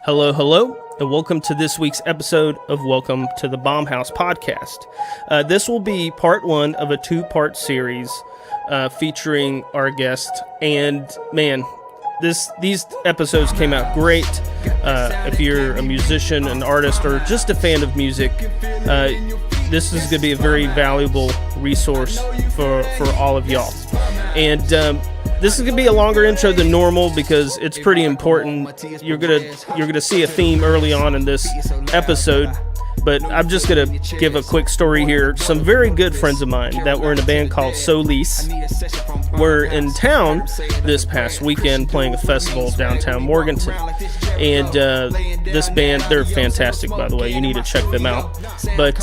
Hello, hello, and welcome to this week's episode of Welcome to the Bomb House podcast. This will be part one of a two-part series featuring our guest. And man, these episodes came out great. If you're a musician, an artist, or just a fan of music, this is going to be a very valuable resource for all of y'all. And this is going to be a longer intro than normal because it's pretty important. You're gonna see a theme early on in this episode, but I'm just going to give a quick story here. Some very good friends of mine that were in a band called Solis were in town this past weekend playing a festival downtown Morganton. And this band, they're fantastic, by the way. You need to check them out. But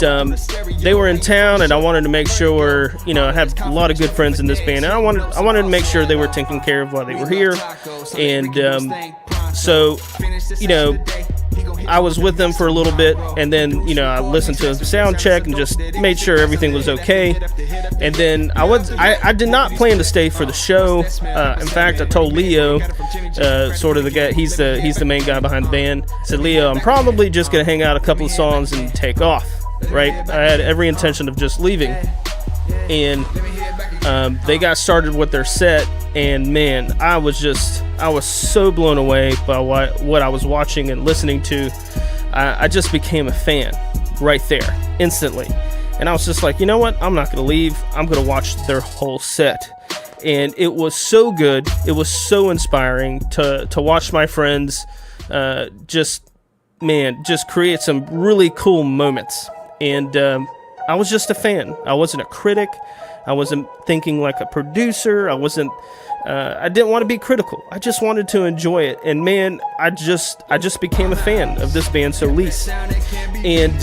they were in town, and I wanted to make sure, I have a lot of good friends in this band, and I wanted to make sure they were taken care of while they were here. And so, I was with them for a little bit, and then, I listened to the sound check and just made sure everything was okay. And then I did not plan to stay for the show. In fact, I told Leo, sort of the guy, he's the main guy behind the band. I said, Leo, I'm probably just going to hang out a couple of songs and take off, right? I had every intention of just leaving. And they got started with their set, and man, I was so blown away by what I was watching and listening to. I just became a fan right there, instantly. And I was just like, you know what? I'm not going to leave. I'm going to watch their whole set. And it was so good. It was so inspiring to watch my friends just create some really cool moments. And I was just a fan. I wasn't a critic. I wasn't thinking like a producer. I didn't want to be critical. I just wanted to enjoy it. And man, I just became a fan of this band, Solis. And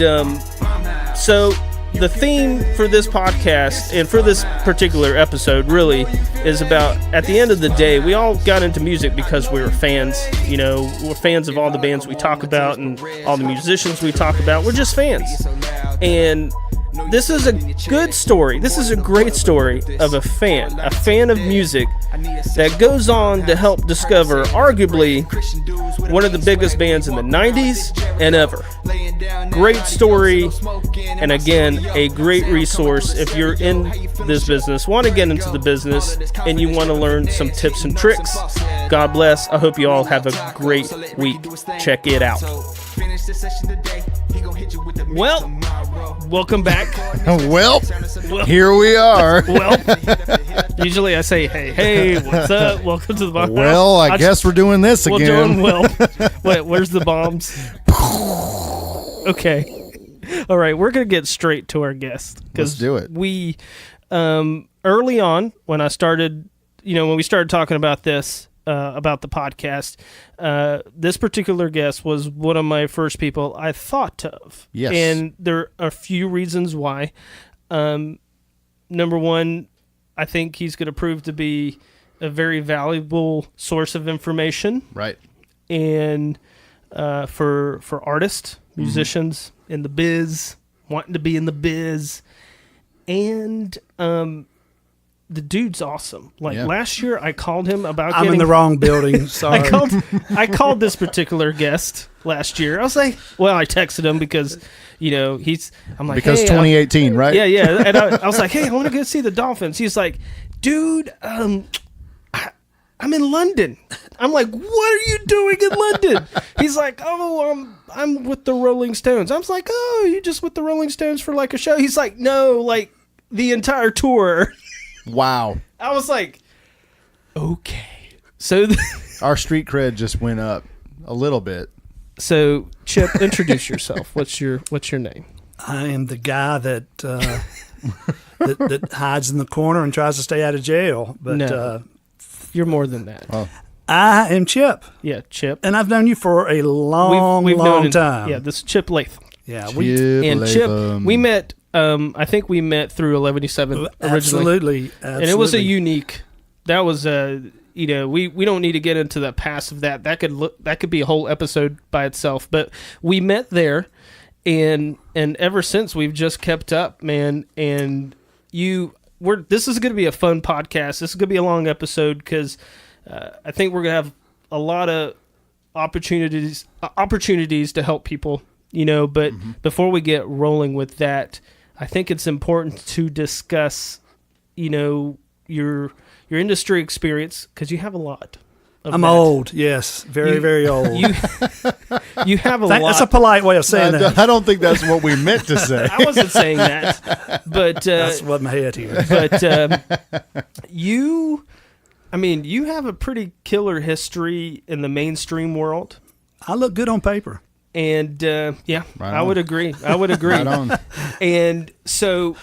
so the theme for this podcast and for this particular episode really is about, at the end of the day, we all got into music because we were fans. We're fans of all the bands we talk about and all the musicians we talk about. We're just fans. And this is a good story. This is a great story of a fan of music that goes on to help discover arguably one of the biggest bands in the 90s and ever. Great story, and again, a great resource if you're in this business, want to get into the business, and you want to learn some tips and tricks. God bless. I hope you all have a great week. Check it out. Well, welcome back. Well, here we are. Well, usually I say, hey, what's up? Welcome to the bomb. Well, I guess we're doing this again. Wait, where's the bombs? Okay. All right, we're going to get straight to our guest. Let's do it. We, early on, when I started, when we started talking about this, about the podcast, this particular guest was one of my first people I thought of. Yes. And there are a few reasons why. Number one, I think he's going to prove to be a very valuable source of information. Right. And for artists, musicians in the biz, wanting to be in the biz. And the dude's awesome. Last year, I called him about I'm in the wrong building. Sorry. I called this particular guest last year. I was like, I texted him because, because 2018, right? Yeah. And I was like, hey, I want to go see the Dolphins. He's like, dude, I'm in London. I'm like, what are you doing in London? He's like, I'm with the Rolling Stones. I was like, you just with the Rolling Stones for like a show? He's like, no, like the entire tour. Wow. I was like, okay. So our street cred just went up a little bit. So Chip, introduce yourself. What's your name? I am the guy that that hides in the corner and tries to stay out of jail. But no, you're more than that. Oh. I am Chip. Yeah, Chip. And I've known you for a long time. Yeah, this is Chip Latham. Yeah, Chip, we met. I think we met through 1187 originally. Absolutely. And it was a unique. That was we don't need to get into the past of that. That could be a whole episode by itself. But we met there, and ever since we've just kept up, man. And this is going to be a fun podcast. This is going to be a long episode because I think we're going to have a lot of opportunities to help people, but before we get rolling with that, I think it's important to discuss, your industry experience, because you have a lot. I'm old, yes, very old. You have a lot. That's a polite way of saying that. I don't think that's what we meant to say. I wasn't saying that, but that's what my head here. But you have a pretty killer history in the mainstream world. I look good on paper. And Right I would agree. Right on. And so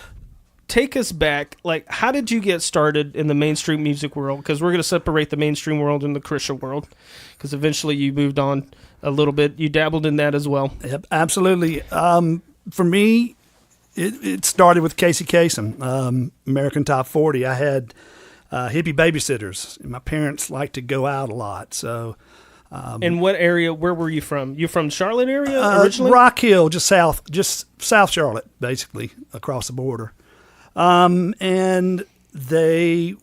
take us back. Like, how did you get started in the mainstream music world? Because we're going to separate the mainstream world and the Christian world, because eventually you moved on a little bit. You dabbled in that as well. Yep, absolutely. For me, it started with Casey Kasem, American Top 40. I had hippie babysitters, and my parents liked to go out a lot. So, in what area? Where were you from? You from Charlotte area originally? Rock Hill, just South Charlotte, basically across the border. And this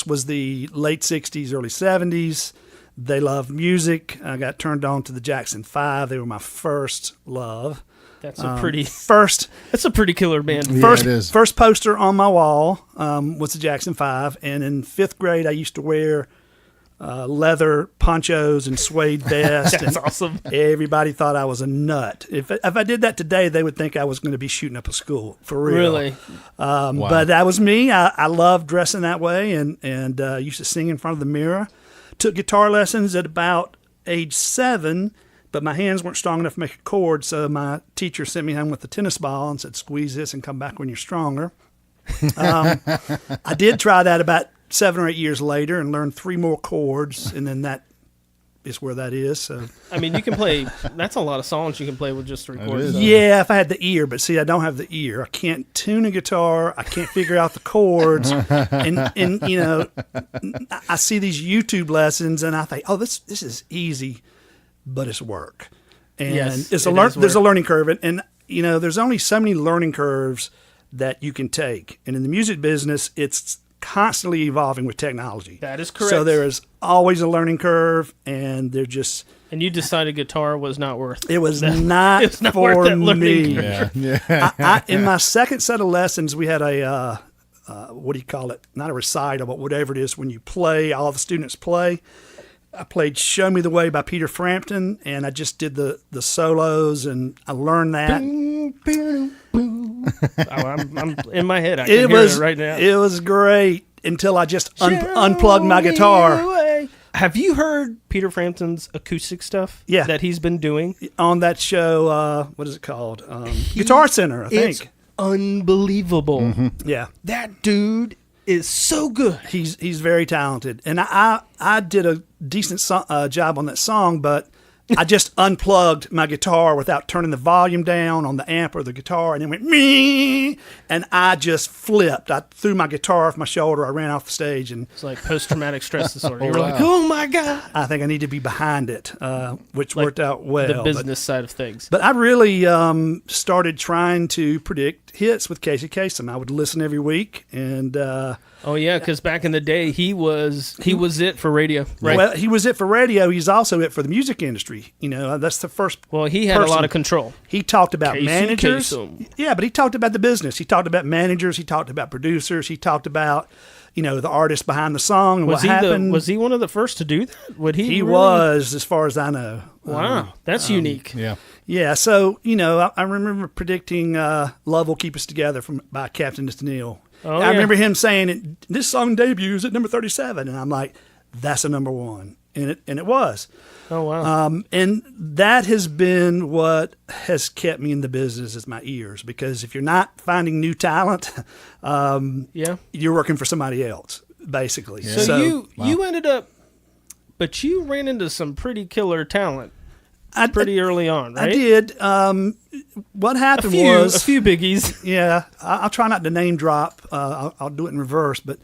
was the late 60s, early 70s. They loved music. I got turned on to the Jackson 5. They were my first love. That's a pretty first. That's a pretty killer band. Yeah, it is. First poster on my wall was the Jackson 5, and in 5th grade I used to wear leather ponchos and suede vest. That's awesome. Everybody thought I was a nut. If I did that today, they would think I was going to be shooting up a school for real. Really? Wow. But that was me. I loved dressing that way, and used to sing in front of the mirror. Took guitar lessons at about age 7, but my hands weren't strong enough to make a chord, so my teacher sent me home with a tennis ball and said, "Squeeze this and come back when you're stronger." I did try that about 7 or 8 years later and learned 3 more chords, and then that is where that is. So I mean, you can play. That's a lot of songs you can play with just 3 chords. Yeah, if I had the ear, but see, I don't have the ear. I can't tune a guitar. I can't figure out the chords, and I see these YouTube lessons, and I think, oh, this is easy, but it's work, and Yes, there's a learning curve, and there's only so many learning curves that you can take, and in the music business, it's constantly evolving with technology. That is correct. So there is always a learning curve, and they're just. And you decided guitar was not worth. It was not, it's not for worth that learning me. curve. Yeah. In my second set of lessons, we had a what do you call it? Not a recital, but whatever it is when you play. All the students play. I played "Show Me the Way" by Peter Frampton, and I just did the solos, and I learned that. I'm in my head. I can hear it right now. It was great until I just unplugged my guitar. Have you heard Peter Frampton's acoustic stuff? Yeah. That he's been doing On that show, what is it called? Guitar Center, I think. It's unbelievable. Mm-hmm. Yeah. That dude is so good. He's very talented, and I did a decent job on that song, but I just unplugged my guitar without turning the volume down on the amp or the guitar, and it went me, and I just flipped. I threw my guitar off my shoulder. I ran off the stage, and It's like post-traumatic stress disorder. You're Wow. like, oh my God. I think I need to be behind it, which Like worked out well. The business side of things. But I really started trying to predict hits with Casey Kasem. I would listen every week, and Oh yeah, because back in the day, he was it for radio, right? well, he was it for radio. He's also it for the music industry. That's the first. Well, he had a lot person. of control. He talked about Casey managers. Kasem. Yeah, but he talked about the business. He talked about managers. He talked about producers. He talked about, the artist behind the song and Was what he happened. was he one of the first to do that? Would he? He really? was, as far as I know. Wow, that's unique. Yeah. Yeah, so, I remember predicting Love Will Keep Us Together by Captain Tennille. Oh, I yeah. remember him saying, this song debuts at number 37. And I'm like, that's a number 1. And it was. Oh wow. And that has been what has kept me in the business is my ears. Because if you're not finding new talent, Yeah. you're working for somebody else, basically. So you ended up, but you ran into some pretty killer talent pretty early on, right? I did. What happened was a few biggies. Yeah, I'll try not to name drop. I'll do it in reverse. But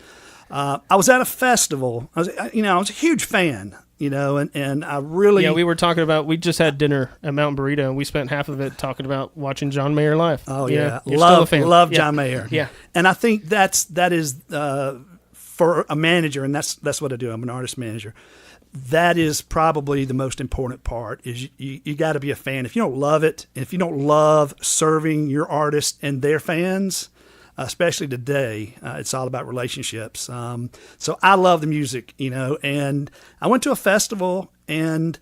I was at a festival. I was a huge fan. And I really. Yeah, we just had dinner at Mountain Burrito, and we spent half of it talking about watching John Mayer live. Oh yeah, you're still a fan. love Yeah. John Mayer. Yeah, and I think that is for a manager, and that's what I do. I'm an artist manager. that is probably the most important part. Is you got to be a fan. If you don't love it, and if you don't love serving your artists and their fans, especially today, it's all about relationships. So I love the music, and I went to a festival and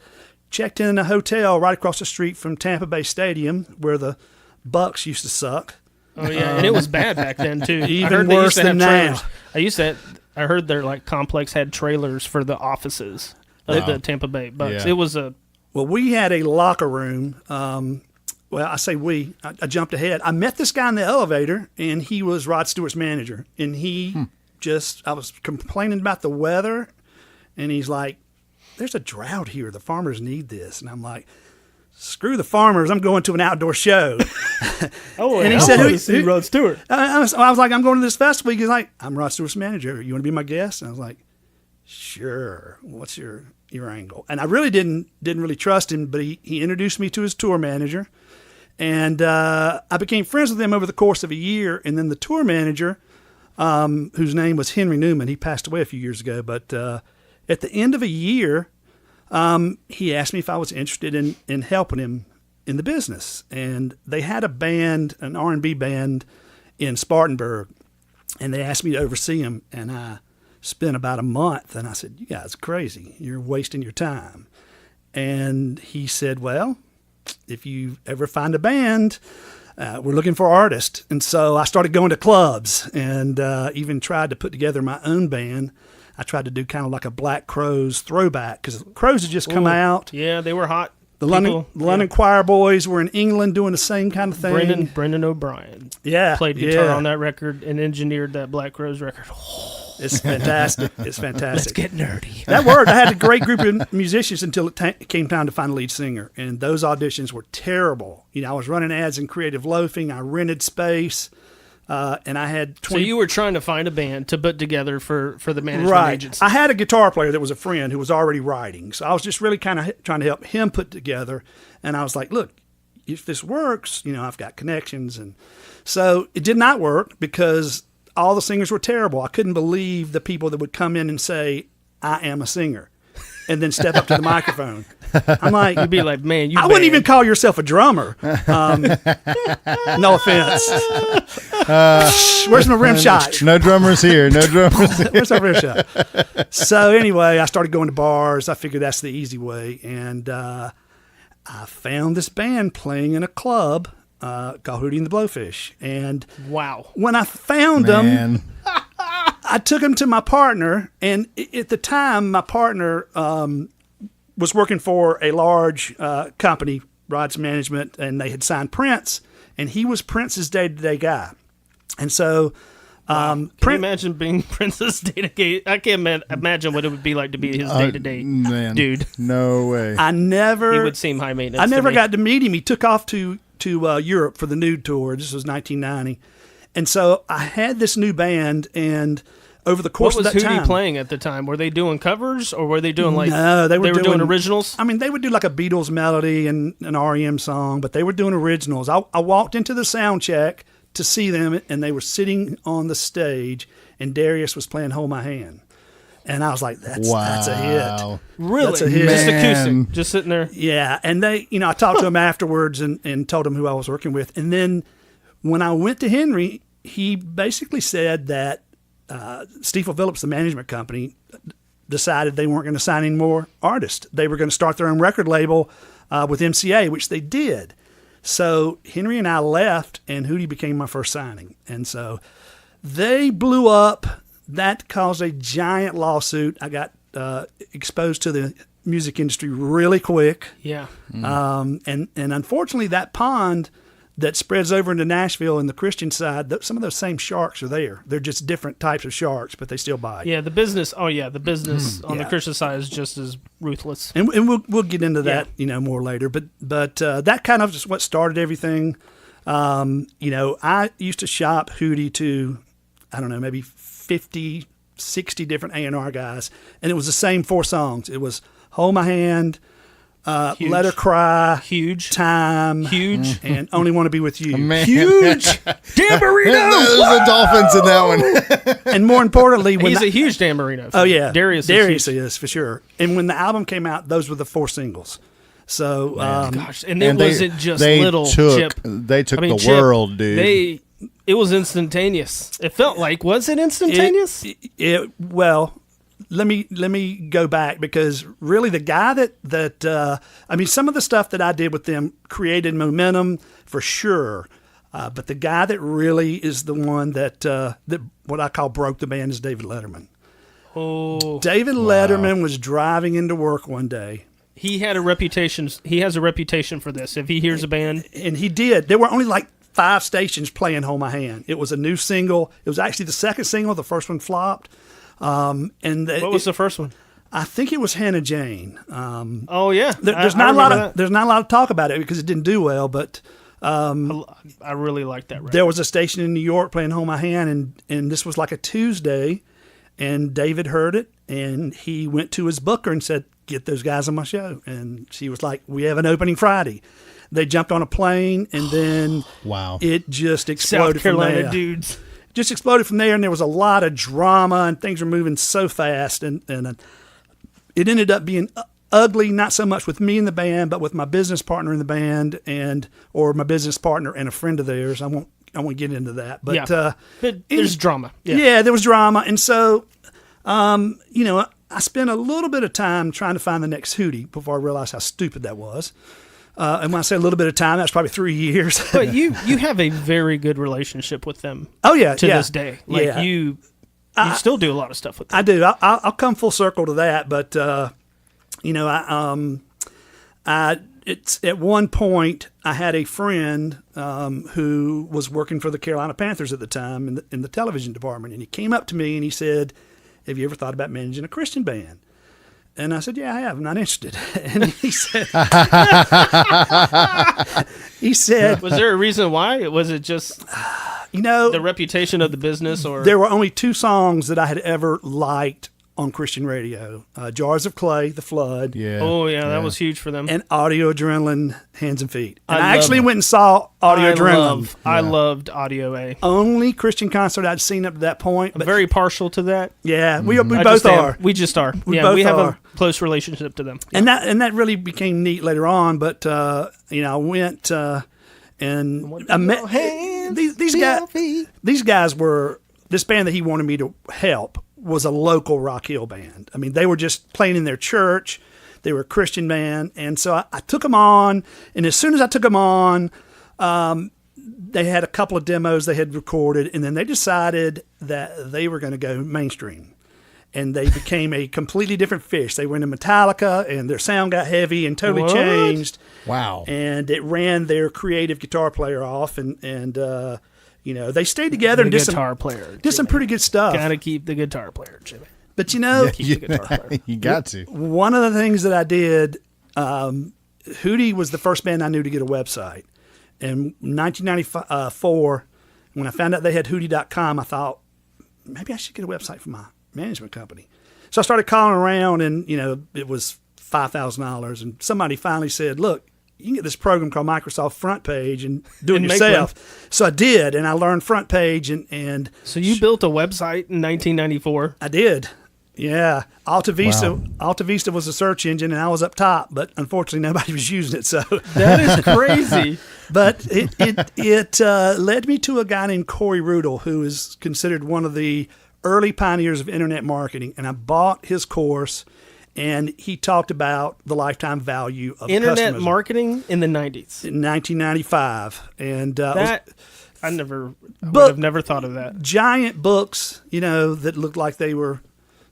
checked in a hotel right across the street from Tampa Bay Stadium where the Bucks used to suck. Oh yeah, and it was bad back then too. Even worse than now. I heard their complex had trailers for the offices of the Tampa Bay Bucks. Yeah. It was Well, we had a locker room. Well, I say we. I jumped ahead. I met this guy in the elevator, and he was Rod Stewart's manager. And he I was complaining about the weather, and he's like, "There's a drought here. The farmers need this." And I'm like, "Screw the farmers. I'm going to an outdoor show." and he said, "Who see Rod Stewart?" I was like, "I'm going to this festival." He's like, "I'm Rod Stewart's manager. You want to be my guest?" And I was like, "Sure. What's your angle?" And I really didn't really trust him, but he introduced me to his tour manager. And I became friends with him over the course of a year. And then the tour manager, whose name was Henry Newman, he passed away a few years ago. But at the end of a year, he asked me if I was interested in helping him in the business. And they had a band, an R&B band in Spartanburg. And they asked me to oversee them. And I spent about a month. And I said, "You guys are crazy. You're wasting your time." And he said, "Well, if you ever find a band, we're looking for artists." And so I started going to clubs and even tried to put together my own band. I tried to do kind of like a Black Crowes throwback because Crowes had just come out. Yeah, they were hot. The London Choir Boys were in England doing the same kind of thing. Brendan O'Brien played guitar on that record and engineered that Black Crowes record. It's fantastic. It's fantastic. Let's get nerdy. That worked. I had a great group of musicians until it came time to find a lead singer, and those auditions were terrible. I was running ads in Creative Loafing. I rented space, and I had 20. So you were trying to find a band to put together for the management Right. agency. I had a guitar player that was a friend who was already writing, so I was just really kind of trying to help him put together. And I was like, "Look, if this works, I've got connections." And so it did not work because all the singers were terrible. I couldn't believe the people that would come in and say, "I am a singer," and then step up to the microphone. I'm like, you'd be like, "Man, I wouldn't even call yourself a drummer." No offense. Where's my rim shot? No drummers here. No drummers here. Where's my rim shot? So anyway, I started going to bars. I figured that's the easy way, and I found this band playing in a club called Hootie and the Blowfish. And wow, when I found them, I took them to my partner. And at the time, my partner was working for a large company, Rod's Management, and they had signed Prince. And he was Prince's day-to-day guy. And so... Can you imagine being Prince's day-to-day? I can't imagine what it would be like to be his day-to-day dude. No way. He would seem high maintenance. I never got to meet him. He took off to Europe for the Nude Tour. This was 1990. And so I had this new band, and over the course of that time... What was Hootie playing at the time? Were they doing covers, or were they doing No, they were doing originals? I mean, they would do like a Beatles melody and an REM song, but they were doing originals. I walked into the sound check to see them, and they were sitting on the stage, and Darius was playing Hold My Hand. And I was like, that's a hit. Really? That's a hit. Just acoustic, just sitting there? Yeah, and they, I talked to him afterwards and told him who I was working with. And then when I went to Henry, he basically said that Stiefel Phillips, the management company, decided they weren't going to sign any more artists. They were going to start their own record label with MCA, which they did. So Henry and I left, and Hootie became my first signing. And so they blew up. That caused a giant lawsuit. I got exposed to the music industry really quick. Yeah. And unfortunately, that pond that spreads over into Nashville and the Christian side, some of those same sharks are there. They're just different types of sharks, but they still bite. Yeah, the business on the Christian side is just as ruthless. And we'll get into that, more later. But that kind of is what started everything. I used to shop Hootie to, I don't know, maybe 50, 60 different A&R guys, and it was the same 4 songs. It was Hold My Hand, Huge. Let Her Cry, Huge. Time, Huge. and Only Want to Be With You. Man. Huge. Tamburino. There's the Dolphins in that one. And more importantly, when He's a huge Tamburino fan. oh yeah, Darius is for sure. And when the album came out, those were the 4 singles. So Gosh, and it wasn't just they little took, Chip. They took I mean, the Chip, world, dude. It was instantaneous. It felt like, was it instantaneous? Well, let me go back, because really the guy that I mean, some of the stuff that I did with them created momentum for sure. But the guy that really is the one that what I call broke the band is David Letterman. Oh, David Letterman was driving into work one day. he had a reputation. He has a reputation for this. If he hears a band, And he did. There were only like 5 stations playing Hold My Hand. It was a new single. It was actually the second single. The first one flopped. what was the first one? I think it was Hannah Jane. Oh yeah, There's I not a lot remember of there's not a lot of talk about it because it didn't do well. But that. I really like that record. there was a station in New York playing Hold My Hand, and this was like a Tuesday, and David heard it, and he went to his booker and said, "Get those guys on my show." And she was like, "We have an opening Friday." They jumped on a plane, and then Wow. it just exploded South Carolina from there. dudes. Just exploded from there, and there was a lot of drama, and things were moving so fast, and it ended up being ugly, not so much with me in the band, but with my business partner in the band, or my business partner and a friend of theirs. I won't get into that, but Yeah. But there's drama. yeah, there was drama, and so I spent a little bit of time trying to find the next Hootie before I realized how stupid that was. And when I say a little bit of time, that's probably 3 years. But you have a very good relationship with them. Oh yeah, to yeah. this day. Like Yeah. you still do a lot of stuff with them. I do. I'll come full circle to that, but it's at one point I had a friend who was working for the Carolina Panthers at the time in the television department, and he came up to me and he said, "Have you ever thought about managing a Christian band?" And I said, "Yeah, I have. I'm not interested." And he said, Was there a reason why? Was it just the reputation of the business, or there were only 2 songs that I had ever liked on Christian radio: "Jars of Clay," "The Flood," Yeah. Oh yeah, that was huge for them. and "Audio Adrenaline," "Hands and Feet." And I I actually love- went and saw Audio Adrenaline. I loved Audio A. Only Christian concert I'd seen up to that point. I'm But very partial to that. yeah, we I both just am. are. We just are. We yeah, both we have are. a close relationship to them. And that really became neat later on. But I went and I met these guys. These guys were this band that he wanted me to help was a local Rock Hill band. I mean, they were just playing in their church. They were a Christian band, and so I took them on. And as soon as I took them on, they had a couple of demos they had recorded, and then they decided that they were going to go mainstream. And they became a completely different fish. They went into Metallica, and their sound got heavy and totally What? changed. Wow. And it ran their creative guitar player off, and they stayed together and The did guitar player. some pretty good stuff. Gotta keep the guitar player, Jimmy. But Keep the guitar player. You got to. one of the things that I did, Hootie was the first band I knew to get a website. And 1994, when I found out they had Hootie.com, I thought, maybe I should get a website for my management company. So I started calling around, and it was $5,000, and somebody finally said, "Look, you can get this program called Microsoft Front Page and do it And make yourself." So I did, and I learned Front Page, and So you built a website in 1994. I did. Yeah, Alta Vista. Wow. Alta Vista was a search engine, and I was up top, but unfortunately nobody was using it. So, That is crazy. but it led me to a guy named Corey Rudel, who is considered one of the early pioneers of internet marketing, and I bought his course, and he talked about the lifetime value of Internet customers marketing in the 90s. in 1995, and That I would have never thought of that. giant books, that looked like they were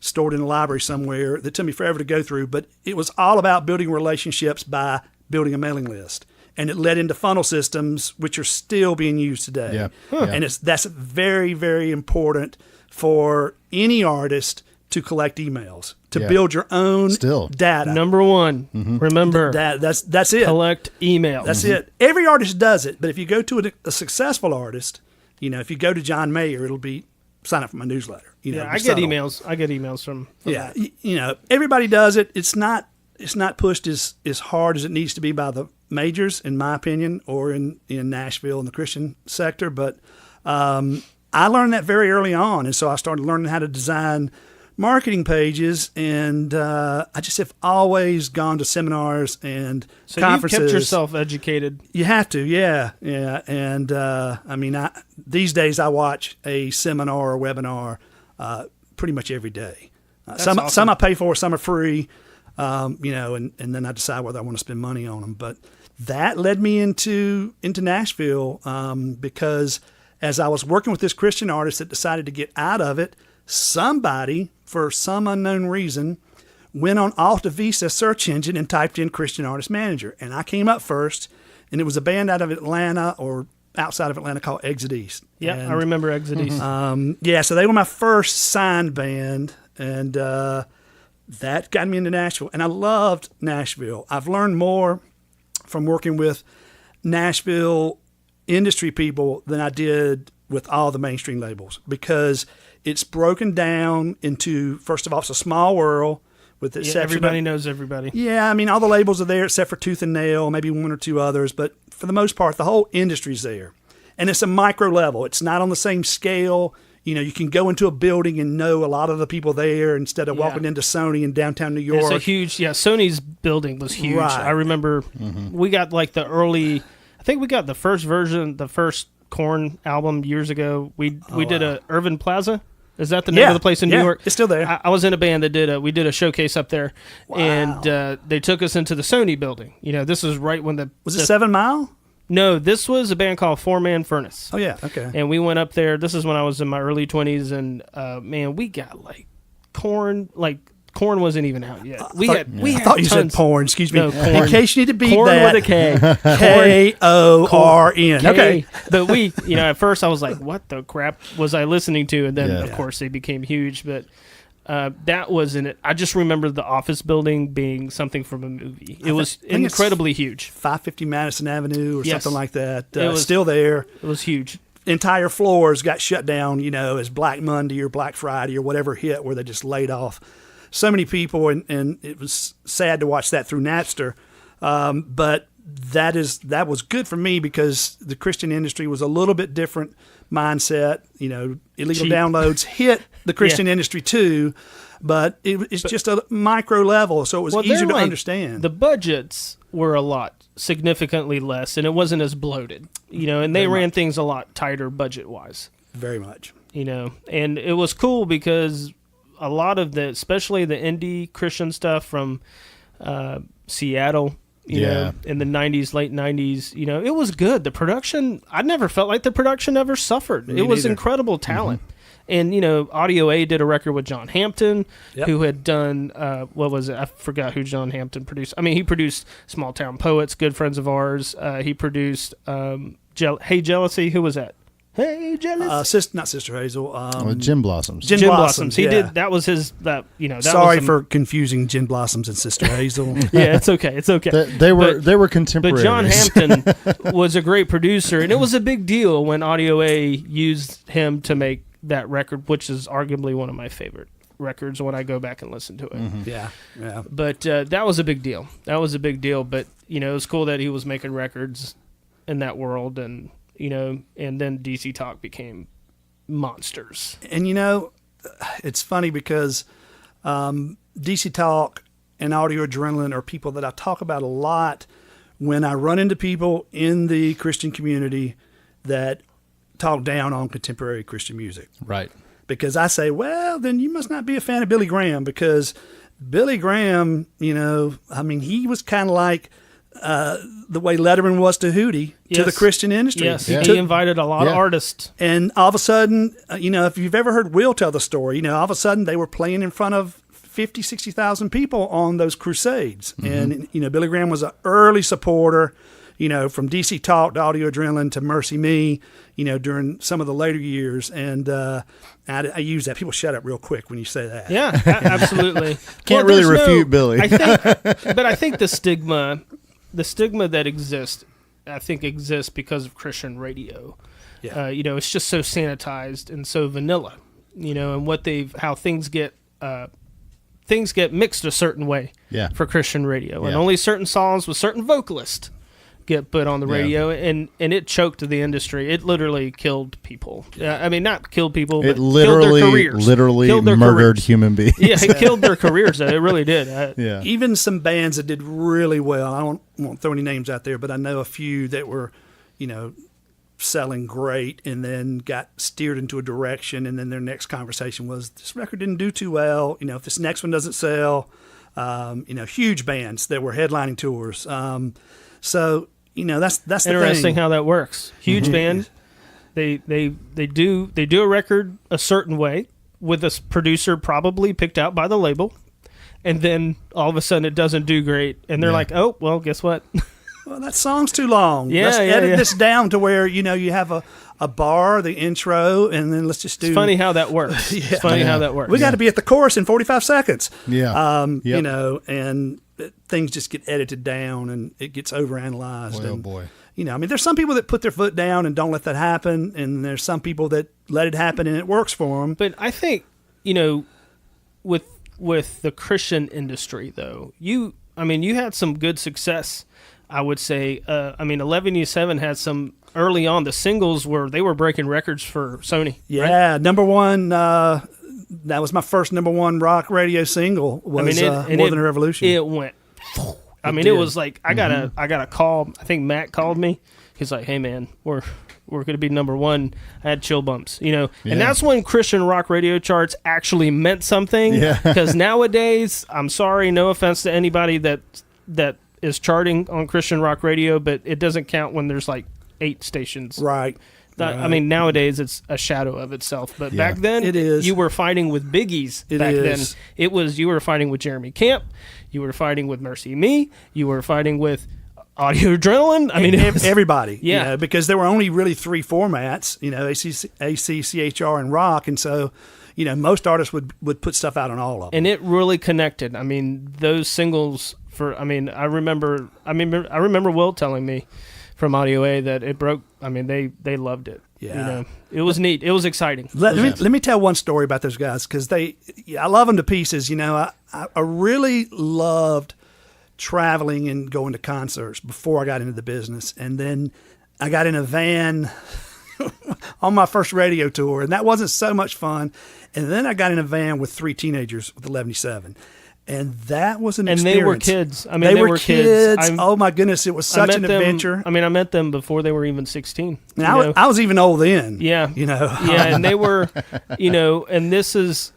stored in a library somewhere that took me forever to go through, but it was all about building relationships by building a mailing list. And it led into funnel systems, which are still being used today. Yeah. And that's very, very important for any artist to collect emails, to Yeah. build your own Still. data. Number one, remember, That's it. collect emails. That's it. Every artist does it, but if you go to a successful artist, if you go to John Mayer, it'll be sign up for my newsletter. Yeah, be I get subtle. emails. I get emails from Yeah, that. everybody does it. It's not it's not pushed as hard as it needs to be by the majors, in my opinion, or in Nashville in the Christian sector. But I learned that very early on, and so I started learning how to design marketing pages, and I just have always gone to seminars and conferences. So you kept yourself educated. You have to, yeah. And these days I watch a seminar or webinar pretty much every day. Some I pay for, some are free, and then I decide whether I want to spend money on them. But that led me into Nashville because as I was working with this Christian artist that decided to get out of it, somebody, for some unknown reason, went on Alta Vista search engine and typed in Christian Artist Manager. And I came up first, and it was a band out of Atlanta or outside of Atlanta called Exit East. Yeah, I remember Exit East. So they were my first signed band, and that got me into Nashville. And I loved Nashville. I've learned more from working with Nashville industry people than I did with all the mainstream labels, because it's broken down into, first of all, it's a small world with the exception everybody knows everybody. Yeah, I mean, all the labels are there except for Tooth and Nail, maybe one or two others, but for the most part, the whole industry's there. And it's a micro level. It's not on the same scale. You can go into a building and know a lot of the people there instead of walking into Sony in downtown New York. It's a huge, Sony's building was huge. Right. I remember we got like the early, I think we got the first version, the first Korn album years ago. We did a Irving Plaza. Is that the name of the place in New York? It's still there. I was in a band that we did a showcase up there, and they took us into the Sony building. This was right when was it 7 Mile? No, this was a band called Four Man Furnace. Oh yeah, okay. And we went up there. This is when I was in my early 20s, and man, we got like Korn. Korn wasn't even out yet. I thought you said porn. Excuse me. No, Korn. In case you need to beat Korn that. with a K. Korn. Okay. But we, at first I was like, what the crap was I listening to? And then, of course, they became huge. But that was in it. I just remember the office building being something from a movie. It was incredibly huge. 550 Madison Avenue or something like that. It was still there. It was huge. Entire floors got shut down, as Black Monday or Black Friday or whatever hit, where they just laid off so many people, and it was sad to watch that through Napster. But that was good for me because the Christian industry was a little bit different mindset. Illegal downloads hit the Christian industry too, but it's just a micro level, so it was easier to understand. The budgets were significantly less, and it wasn't as bloated, and they ran things a lot tighter budget-wise. Very much. And it was cool because a lot of especially the indie Christian stuff from Seattle, in the 90s, late 90s, it was good. The production, I never felt like the production ever suffered. It was incredible talent. And, Audio A did a record with John Hampton, who had done, what was it? I forgot who John Hampton produced. I mean, he produced Small Town Poets, good friends of ours. He produced Hey Jealousy. Who was that? Hey, Jealous. Not Sister Hazel. Gin Blossoms. Gin Blossoms. He did. That was his. Sorry for confusing Gin Blossoms and Sister Hazel. Yeah, it's okay. It's okay. They were contemporaries. But John Hampton was a great producer, and it was a big deal when Audio A used him to make that record, which is arguably one of my favorite records when I go back and listen to it. Mm-hmm. Yeah. But that was a big deal. But it was cool that he was making records in that world, and and then DC Talk became monsters. And it's funny because DC Talk and Audio Adrenaline are people that I talk about a lot when I run into people in the Christian community that talk down on contemporary Christian music. Right. Because I say, well, then you must not be a fan of Billy Graham, because Billy Graham, he was kind of like the way Letterman was to Hootie to the Christian industry. Yes, he invited a lot of artists. And all of a sudden, if you've ever heard Will tell the story, all of a sudden they were playing in front of 50, 60,000 people on those crusades. Mm-hmm. And, Billy Graham was an early supporter, from DC Talk to Audio Adrenaline to Mercy Me, during some of the later years. And I use that. People shut up real quick when you say that. Yeah, absolutely. Can't really refute Billy. I think the stigma that exists, exists because of Christian radio. Yeah. It's just so sanitized and so vanilla, and how things get things get mixed a certain way for Christian radio, and only certain songs with certain vocalists get put on the radio, and it choked the industry. It literally killed people. I mean, not killed people, but killed their careers. Literally murdered human beings. Yeah, it killed their careers. It really did. Even some bands that did really well. I won't throw any names out there, but I know a few that were, selling great, and then got steered into a direction, and then their next conversation was, this record didn't do too well. If this next one doesn't sell, huge bands that were headlining tours. So that's the interesting thing. how that works. Huge band, they do a record a certain way with a producer probably picked out by the label, and then all of a sudden it doesn't do great, and they're like, oh well, guess what? Well, that song's too long. Let's edit this down to where you have a bar, the intro, and then let's just do. It's funny how that works. It's funny how that works. We got to be at the chorus in 45 seconds. Yeah. And things just get edited down, and it gets overanalyzed. Oh boy. There's some people that put their foot down and don't let that happen, and there's some people that let it happen and it works for them. But I think, with the Christian industry, though, you had some good success, I would say. 11U7 had some early on. The singles they were breaking records for Sony. Yeah, right? Number one. That was my first number one rock radio single. Was More Than a Revolution. It went. It was like I got a call. I think Matt called me. He's like, "Hey man, we're going to be number one." I had chill bumps, and that's when Christian rock radio charts actually meant something. Yeah. Because nowadays, I'm sorry, no offense to anybody that is charting on Christian rock radio, but it doesn't count when there's like 8 stations. Right. Nowadays it's a shadow of itself. But back then, it is. You were fighting with biggies. You were fighting with Jeremy Camp. You were fighting with Mercy Me. You were fighting with Audio Adrenaline. Everybody. Yeah. Because there were only really 3 formats, AC, CHR, and rock. And so, most artists would put stuff out on all of them. And it really connected. Those singles I remember Will telling me from Audio A that it broke. They loved it. Yeah. It was neat. It was exciting. Let me tell one story about those guys, because I love them to pieces. I really loved traveling and going to concerts before I got into the business. And then I got in a van on my first radio tour, and that wasn't so much fun. And then I got in a van with 3 teenagers with 11-7. And that was an experience. And they were kids. They were kids. Oh, my goodness. It was such an adventure. I met them before they were even 16. And I was even old then. Yeah. Yeah, and they were, and this is,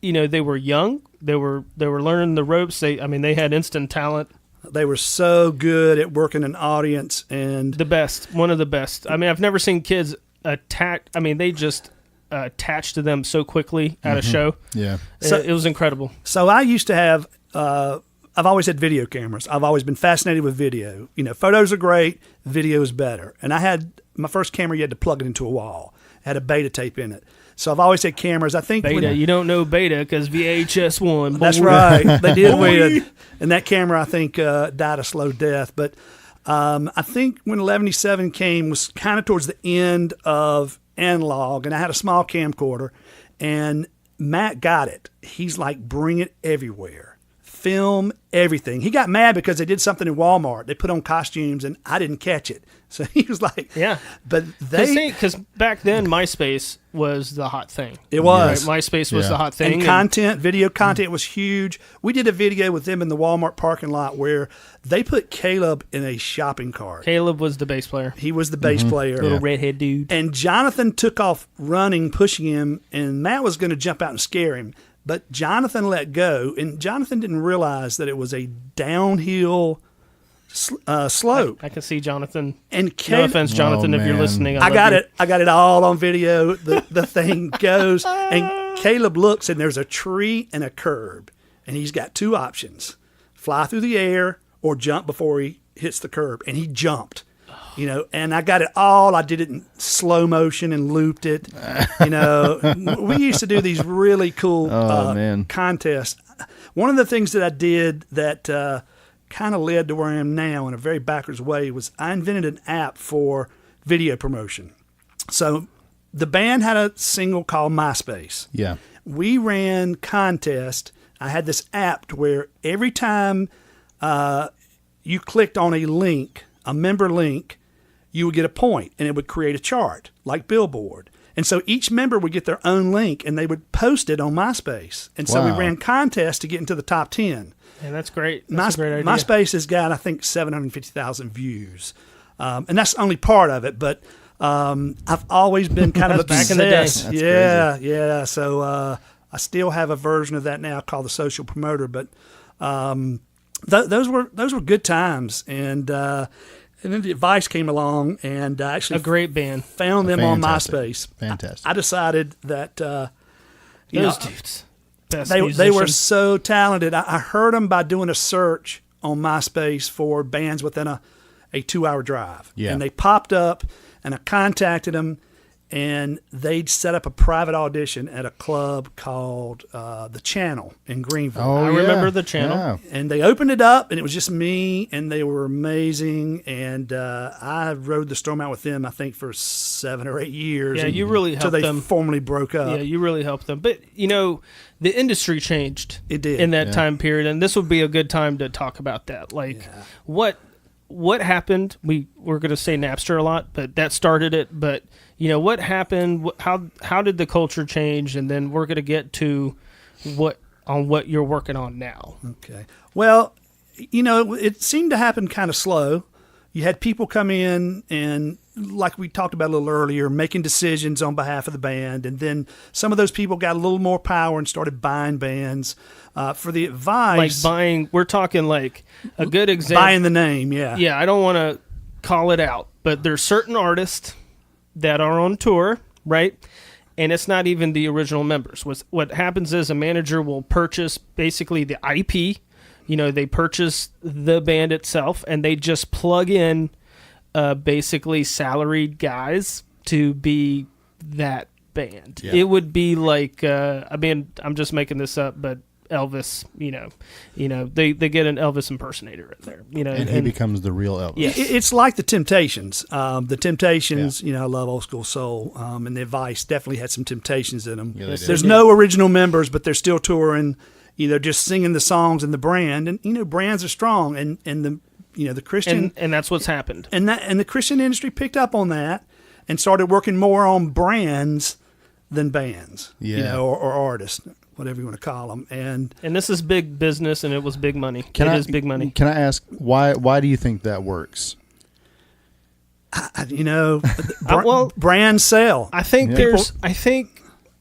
they were young. They were learning the ropes. They had instant talent. They were so good at working an audience. And the best. One of the best. I've never seen kids attack. They just attached to them so quickly at a show. Yeah. So it was incredible. So I used to have, I've always had video cameras. I've always been fascinated with video. Photos are great, video is better. And I had my first camera, you had to plug it into a wall. It had a beta tape in it. So I've always had cameras. I think beta. You don't know beta because VHS won. That's right. They did win. And that camera, I think, died a slow death. But I think when 11-7 came was kind of towards the end of analog, and I had a small camcorder, and Matt got it. He's like, bring it everywhere. Film everything. He got mad because they did something in Walmart. They put on costumes, and I didn't catch it. So he was like, yeah. But because back then MySpace was the hot thing. It was. Right? MySpace was the hot thing. And video content was huge. We did a video with them in the Walmart parking lot where they put Caleb in a shopping cart. Caleb was the bass player. He was the bass player. Little redhead dude. And Jonathan took off running, pushing him, and Matt was going to jump out and scare him. But Jonathan let go, and Jonathan didn't realize that it was a downhill slope. I can see Jonathan. And no offense, Jonathan, if you're listening. I got it all on video. The thing goes, and Caleb looks, and there's a tree and a curb, and he's got 2 options: fly through the air or jump before he hits the curb. And he jumped. And I got it all. I did it in slow motion and looped it. We used to do these really cool contests. One of the things that I did that kind of led to where I am now in a very backwards way was I invented an app for video promotion. So the band had a single called MySpace. Yeah. We ran contests I had this app to where every time you clicked on a link, a member link, you would get a point, and it would create a chart like Billboard. And so each member would get their own link, and they would post it on MySpace. And so we Wow. ran contests to get into the top 10. Yeah, that's great. That's a great idea. MySpace has got, I think, 750,000 views. And that's only part of it, but I've always been kind of That's obsessed. back in the day. That's yeah, yeah. So I still have a version of that now called the Social Promoter, but those were good times. And then the Advice came along, and I actually A great band. found them on Fantastic. MySpace. Fantastic. I decided that Those dudes. Best they were musicians. so talented. I heard them by doing a search on MySpace for bands within a 2-hour drive. Yeah. And they popped up, and I contacted them, and they'd set up a private audition at a club called The Channel in Greenville. Oh, I yeah. remember the channel. Yeah. And they opened it up, and it was just me, and they were amazing. And I rode the storm out with them, I think, for 7 or 8 years. Yeah, you really until helped they them. formally broke up. Yeah, you really helped them. But, the industry changed. It did. In that Yeah. time period. And this would be a good time to talk about that. Like, what happened? We're going to say Napster a lot, but that started it. But, what happened? How did the culture change? And then we're going to get to what you're working on now. Okay. Well, it seemed to happen kind of slow. You had people come in and, like we talked about a little earlier, making decisions on behalf of the band. And then some of those people got a little more power and started buying bands. For the Advice, We're talking like a good example. buying the name, yeah. Yeah, I don't want to call it out, but there's certain artists that are on tour, right? And it's not even the original members. What happens is a manager will purchase basically the IP. They purchase the band itself, and they just plug in basically salaried guys to be that band. Yeah. It would be like, I'm just making this up, but Elvis, they get an Elvis impersonator in there, And he becomes the real Elvis. Yes. It's like the Temptations. The Temptations, I love old school soul, and the Advice definitely had some Temptations in them. Yeah, they did. There's no original members, but they're still touring, just singing the songs and the brand. And brands are strong, and the Christian and that's what's happened. and the Christian industry picked up on that and started working more on brands than bands, Yeah. or artists, whatever you want to call them. And And this is big business, and it was big money. It is big money. Can I ask why do you think that works? brands sell. I think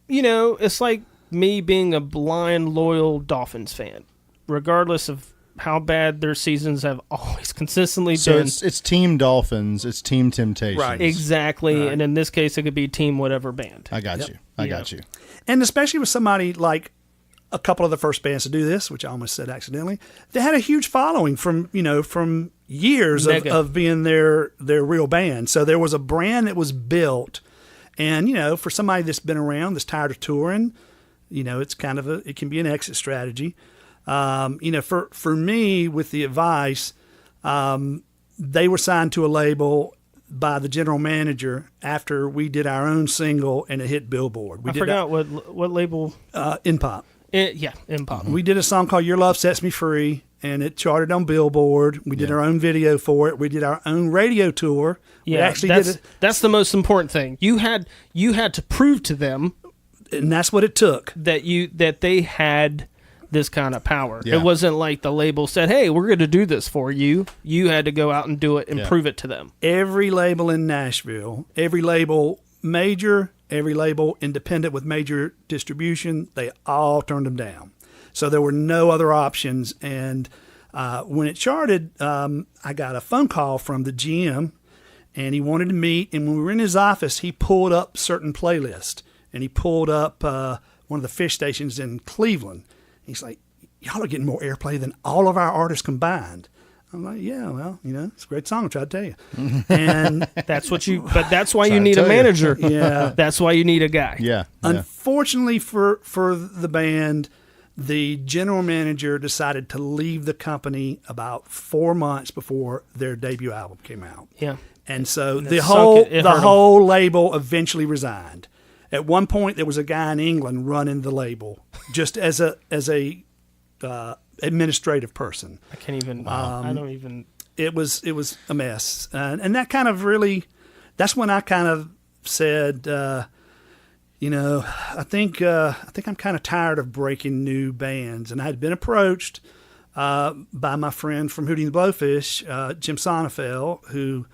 Yeah. it's like me being a blind, loyal Dolphins fan, regardless of how bad their seasons have always consistently So been. it's Team Dolphins, it's Team Temptations. Right. Exactly. Right. And in this case, it could be team whatever band. I got Yep. you. I got you. And especially with somebody like a couple of the first bands to do this, which I almost said accidentally, they had a huge following from years Mega. of being their real band. So there was a brand that was built, and for somebody that's been around, that's tired of touring, it's kind of it can be an exit strategy. For me with the Advice, they were signed to a label by the general manager after we did our own single and it hit Billboard. I forgot what label. In pop. Impop. We did a song called Your Love Sets Me Free, and it charted on Billboard. We did our own video for it. We did our own radio tour. We Yeah, actually did it, that's the most important thing. You had to prove to them and that's what it took. that they had this kind of power. Yeah. It wasn't like the label said, "Hey, we're going to do this for you." You had to go out and do it and Yeah. prove it to them. Every label in Nashville, every label major, every label independent with major distribution, they all turned them down. So there were no other options. And when it charted, I got a phone call from the GM, and he wanted to meet. And when we were in his office, he pulled up certain playlists, and he pulled up one of the fish stations in Cleveland. He's like, "Y'all are getting more airplay than all of our artists combined." I'm like, "Yeah, well, it's a great song. I tried to tell you." And That's what but that's why Sorry you to need a tell you. manager. yeah, That's why you need a guy. Yeah. unfortunately for the band, the general manager decided to leave the company about 4 months before their debut album came out. Yeah. And so And it the sunk whole it. It the hurt 'em. whole label eventually resigned. At one point, there was a guy in England running the label, just as a administrative person. I can't even. I don't even. It was a mess, and that kind of really. That's when I kind of said, I think I'm kind of tired of breaking new bands, and I had been approached by my friend from Hootie and the Blowfish, Jim Sonnefeld, who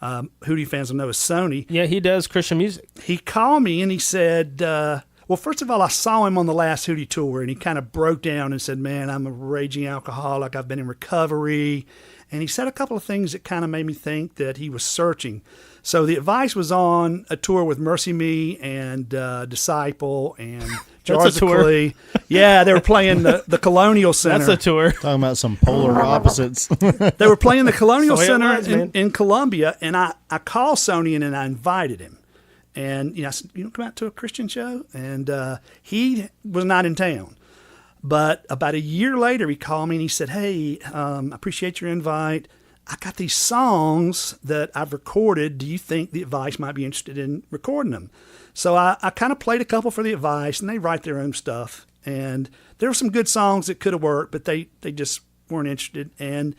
Hootie fans will know as Sony. Yeah, he does Christian music. He called me and he said, well, first of all, I saw him on the last Hootie tour, and he kind of broke down and said, man, I'm a raging alcoholic. I've been in recovery. And he said a couple of things that kind of made me think that he was searching. So the advice was on a tour with Mercy Me and Disciple and Jars of Clay. Yeah, they were playing the Colonial Center. That's a tour. Talking about some polar opposites. They were playing the Colonial Center was, in Columbia, and I called Sony and I invited him. And I said, come out to a Christian show? And he was not in town. But about a year later, he called me and he said, hey, I appreciate your invite. I got these songs that I've recorded. Do you think the Advice might be interested in recording them? So I kind of played a couple for the Advice, and they write their own stuff. And there were some good songs that could have worked, but they just weren't interested. And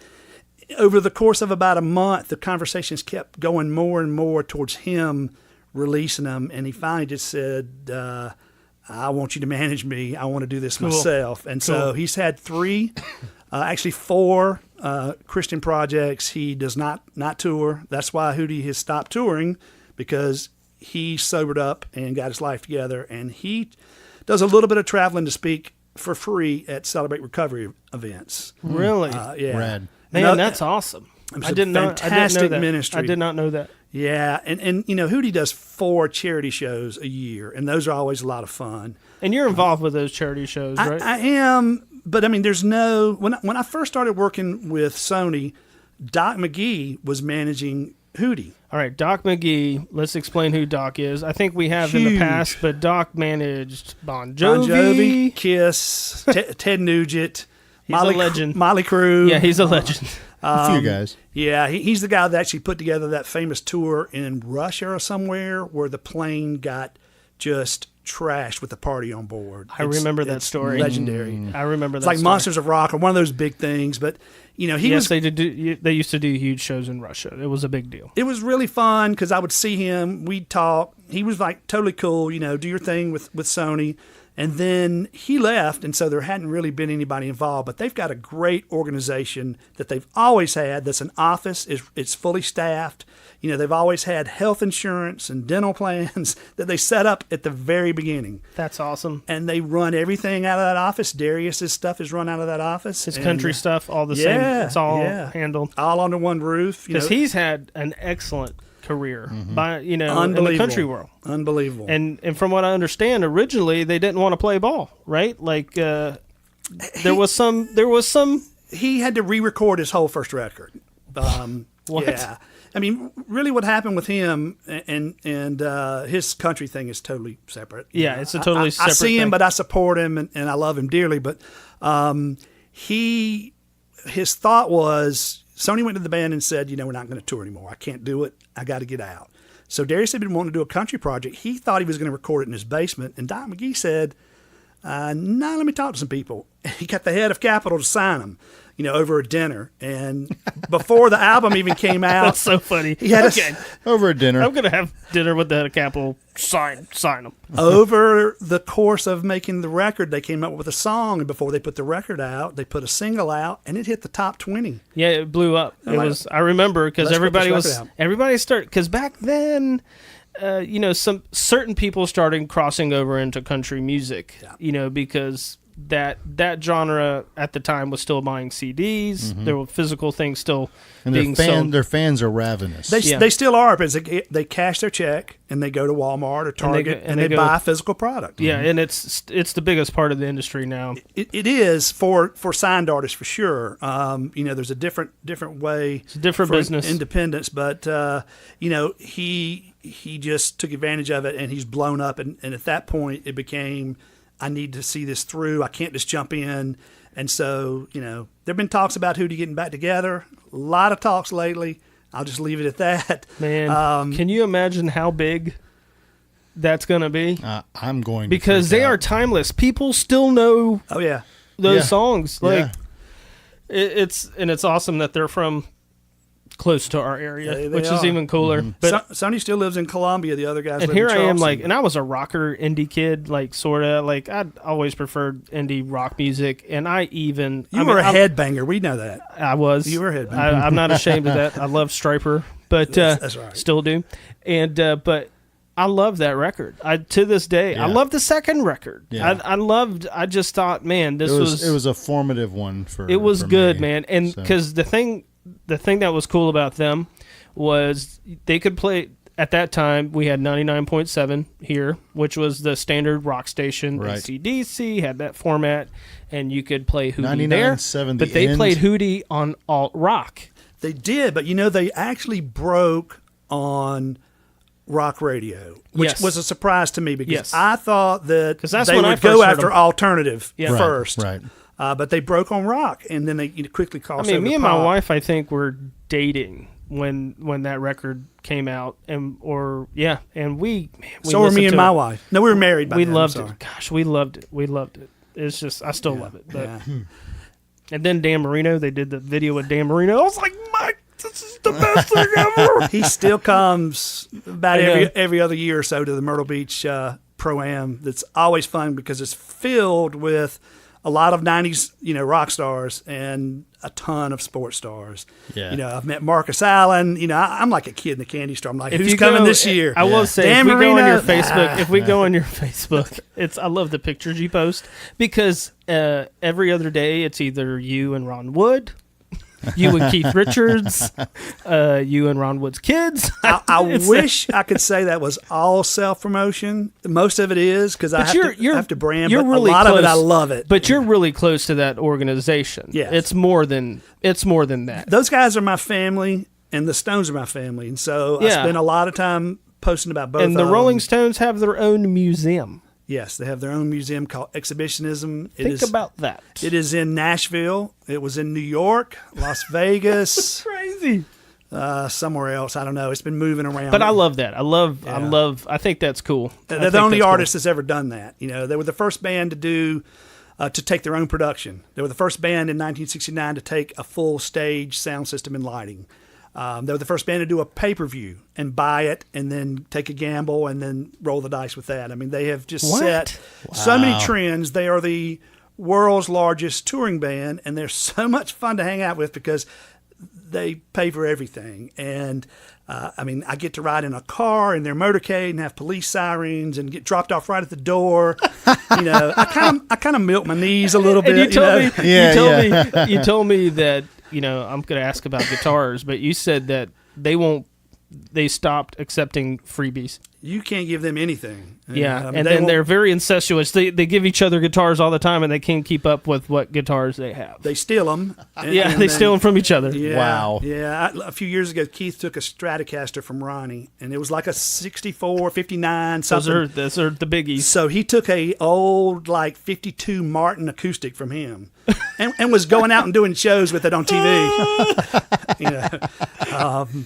over the course of about a month, the conversations kept going more and more towards him releasing them. And he finally just said, I want you to manage me. I want to do this myself. And so he's had actually four Christian projects. He does not tour. That's why Hootie has stopped touring, because he sobered up and got his life together. And he does a little bit of traveling to speak for free at Celebrate Recovery events. Really? Yeah. Rad. Man, that's awesome. I didn't know that. Ministry. I did not know that. Yeah, and Hootie does 4 charity shows a year, and those are always a lot of fun. And you're involved with those charity shows, right? I am, but I mean, there's no. When I first started working with Sony, Doc McGee was managing Hootie. All right, Doc McGee. Let's explain who Doc is. I think we have in the past, but Doc managed Bon Jovi, Kiss, Ted Nugent. He's a legend. Molly Crew. Yeah, he's a legend. A few guys. Yeah, he's the guy that actually put together that famous tour in Russia or somewhere where the plane got just trashed with the party on board. I remember that story. Legendary. I remember that. It's like story. Monsters of Rock or one of those big things. But they used to do huge shows in Russia. It was a big deal. It was really fun because I would see him. We'd talk. He was like totally cool. Do your thing with Sony. And then he left, and so there hadn't really been anybody involved. But they've got a great organization that they've always had. That's an office. It's fully staffed. They've always had health insurance and dental plans that they set up at the very beginning. That's awesome. And they run everything out of that office. Darius's stuff is run out of that office. His country stuff, all the same. It's all handled. All under one roof. Because he's had an excellent career in the country world. Unbelievable. And from what I understand, originally they didn't want to play ball, right? Like there was some he had to re-record his whole first record. What? Yeah. I mean, really what happened with him and his country thing is totally separate. Yeah, it's a totally separate I see him, thing. but I support him and I love him dearly. But his thought was, Sony went to the band and said, we're not going to tour anymore. I can't do it. I got to get out. So Darius had been wanting to do a country project. He thought he was going to record it in his basement. And Doc McGee said, let me talk to some people. He got the head of Capitol to sign him, over a dinner. And before the album even came out. That's so funny. He had over a dinner. I'm going to have dinner with the head of Capitol. Sign them. Over the course of making the record, they came up with a song. And before they put the record out, they put a single out. And it hit the top 20. Yeah, it blew up. I remember because everybody started, because back then, some certain people started crossing over into country music, because that genre at the time was still buying CDs. Mm-hmm. There were physical things still being sold. Their fans are ravenous. They still are, because they cash their check and they go to Walmart or Target and they buy a physical product. Yeah, and it's the biggest part of the industry now. It is for signed artists for sure. There's a different way. It's a different business, independence, but he just took advantage of it and he's blown up. And at that point, it became, I need to see this through. I can't just jump in. And so, there have been talks about Hootie getting back together. A lot of talks lately. I'll just leave it at that. Man, can you imagine how big that's going to be? I'm going to. Because they are timeless. People still know. Oh, yeah. those songs. Like Yeah. it's awesome that they're from close to our area, They which is are. even cooler. But Sonny still lives in Columbia. The other guys and live here in I am, Charleston. like, and I was a rocker indie kid, like sorta. Like I'd always preferred indie rock music, and You were a I headbanger. We know that. I was. You were a headbanger. I'm not ashamed of that. I love Stryper, but That's right. still do. And but I love that record. To this day, I Yeah. love the second record. Yeah. I just thought, man, this It was a formative one for. it was for good, me. man. And So- because the thing that was cool about them was they could play. At that time, we had 99.7 here, which was the standard rock station. Right. AC/DC had that format, and you could play Hootie there. 99.7 But the they end. played Hootie on alt rock. They did, but they actually broke on rock radio, which Yes. was a surprise to me because Yes. I thought that 'Cause that's they when I would first go heard after them. alternative Yeah. first. Right. But they broke on rock, and then they quickly I crossed mean, over me to and my pop. wife, I think, were dating when that record came out, and we So were listened me and to my it. wife. No, we were married by We then, loved I'm sorry. it. Gosh, we loved it. We loved it. It's just, I still love it. But, Yeah. And then Dan Marino, they did the video with Dan Marino. I was like, Mike, this is the best thing ever. He still comes about I know. every other year or so to the Myrtle Beach Pro-Am. That's always fun because it's filled with a lot of 90s, rock stars and a ton of sports stars. Yeah. I've met Marcus Allen. I'm like a kid in the candy store. I'm like, If who's you coming go- this year? I will say, Dan if we go on Marino? your Facebook, Nah. if we go on your Facebook, I love the pictures you post because every other day it's either you and Ron Wood, you and Keith Richards, you and Ron Wood's kids. I It's- wish I could say that was all self-promotion. Most of it is because I But have to brand, you're but really a lot of it, I close. love it. But you're really close to that organization. Yes. It's more than that. Those guys are my family, and the Stones are my family. And so I Yeah. spend a lot of time posting about both And the of Rolling them. Stones have their own museum. Yes, they have their own museum called Exhibitionism. Think about that. It is in Nashville. It was in New York, Las Vegas, crazy. somewhere else. I don't know. It's been moving around. But I love that. I think that's cool. They're the only artist that's ever done that. They were the first band to do to take their own production. They were the first band in 1969 to take a full stage sound system and lighting. They were the first band to do a pay-per-view and buy it and then take a gamble and then roll the dice with that. I mean, they have just What? set so many trends. They are the world's largest touring band, and they're so much fun to hang out with because they pay for everything. And I get to ride in a car in their motorcade and have police sirens and get dropped off right at the door. I kind of milk my knees a little bit. And you told me, Yeah, you told me that I'm going to ask about guitars, but you said that they stopped accepting freebies. You can't give them anything. Yeah, I mean, and they then won't- they're very incestuous. They give each other guitars all the time, and they can't keep up with what guitars they have. they steal them. Yeah, they steal them from each other. Yeah, Wow. Yeah, a few years ago, Keith took a Stratocaster from Ronnie, and it was like a 64, 59, something. Those are the biggies. So he took a old, 52 Martin acoustic from him and was going out and doing shows with it on TV.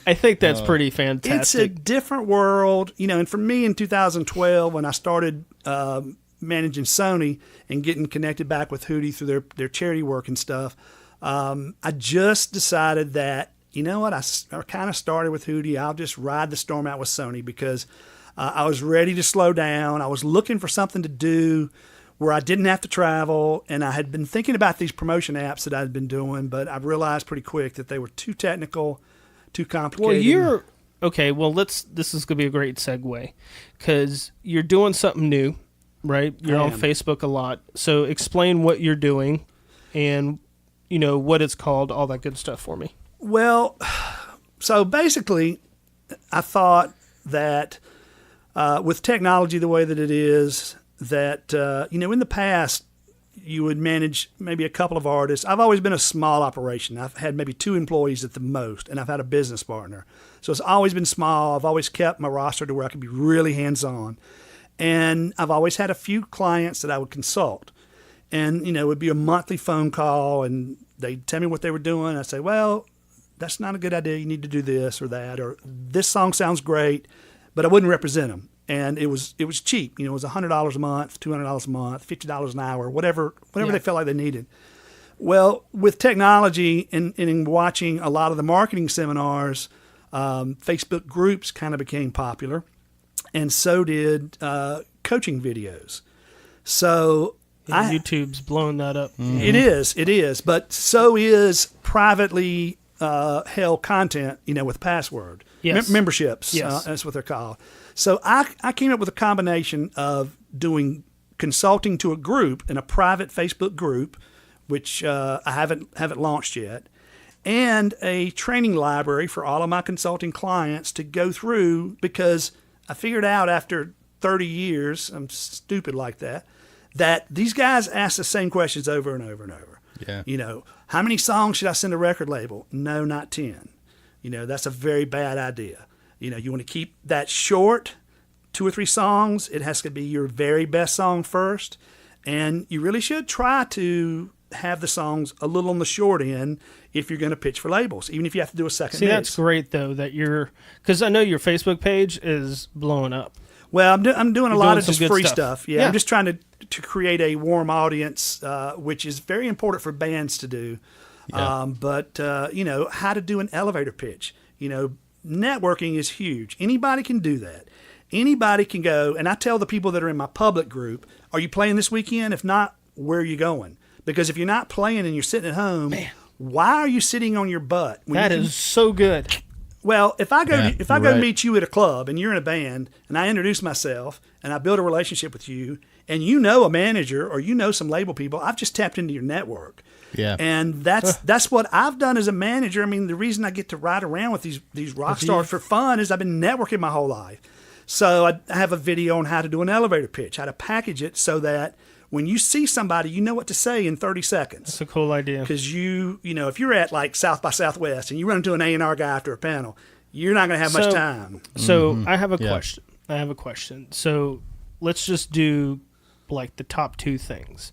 I think that's pretty It's a fantastic. different world, and for me in 2012, when I started managing Sony and getting connected back with Hootie through their charity work and stuff, I just decided that, I kind of started with Hootie. I'll just ride the storm out with Sony because I was ready to slow down. I was looking for something to do where I didn't have to travel, and I had been thinking about these promotion apps that I'd been doing, but I realized pretty quick that they were too technical, too complicated. Well, okay. Well, this is going to be a great segue because you're doing something new, right? You're I on am. Facebook a lot. So explain what you're doing and, what it's called, all that good stuff for me. Well, so basically, I thought that with technology the way that it is, that, in the past, you would manage maybe a couple of artists. I've always been a small operation. I've had maybe 2 employees at the most, and I've had a business partner. So it's always been small. I've always kept my roster to where I could be really hands-on. And I've always had a few clients that I would consult. And, it would be a monthly phone call, and they'd tell me what they were doing. I'd say, well, that's not a good idea. You need to do this or that. Or this song sounds great, but I wouldn't represent them. and it was cheap. You know, it was $100 a month, $200 a month, $50 an hour, whatever they felt like they needed. Well, with technology and in watching a lot of the marketing seminars, Facebook groups kind of became popular, and so did coaching videos. So YouTube's blowing that up. It is, but so is privately held content, you know, with password. Yes. Memberships, Yes. that's what they're called. So I came up with a combination of doing consulting to a group in a private Facebook group, which I haven't launched yet, and a training library for all of my consulting clients to go through, because I figured out after 30 years, I'm stupid like that these guys ask the same questions over and over and over. Yeah. You know, how many songs should I send a record label? No, not 10. You know, that's a very bad idea. You know, you want to keep that short, 2 or 3 songs. It has to be your very best song first. And you really should try to have the songs a little on the short end if you're going to pitch for labels, even if you have to do a second mix. That's great, though, that because I know your Facebook page is blowing up. Well, I'm doing a lot of some just good free stuff. stuff. Yeah, I'm just trying to create a warm audience, which is very important for bands to do. Yeah. But you know, how to do an elevator pitch. You know, networking is huge. Anybody can do that. Anybody can go, and I tell the people that are in my public group, are you playing this weekend? If not, where are you going? Because if you're not playing and you're sitting at home, why are you sitting on your butt? That is so good. Well, if I go right. meet you at a club and you're in a band and I introduce myself and I build a relationship with you and you know a manager or you know some label people, I've just tapped into your network. Yeah. And that's what I've done as a manager. I mean, the reason I get to ride around with these rock stars for fun is I've been networking my whole life. So I have a video on how to do an elevator pitch, how to package it so that when you see somebody, you know what to say in 30 seconds. That's a cool idea. Because you know, if you're at like South by Southwest and you run into an A&R guy after a panel, you're not going to have much time. So I have a question. So let's just do like the top 2 things.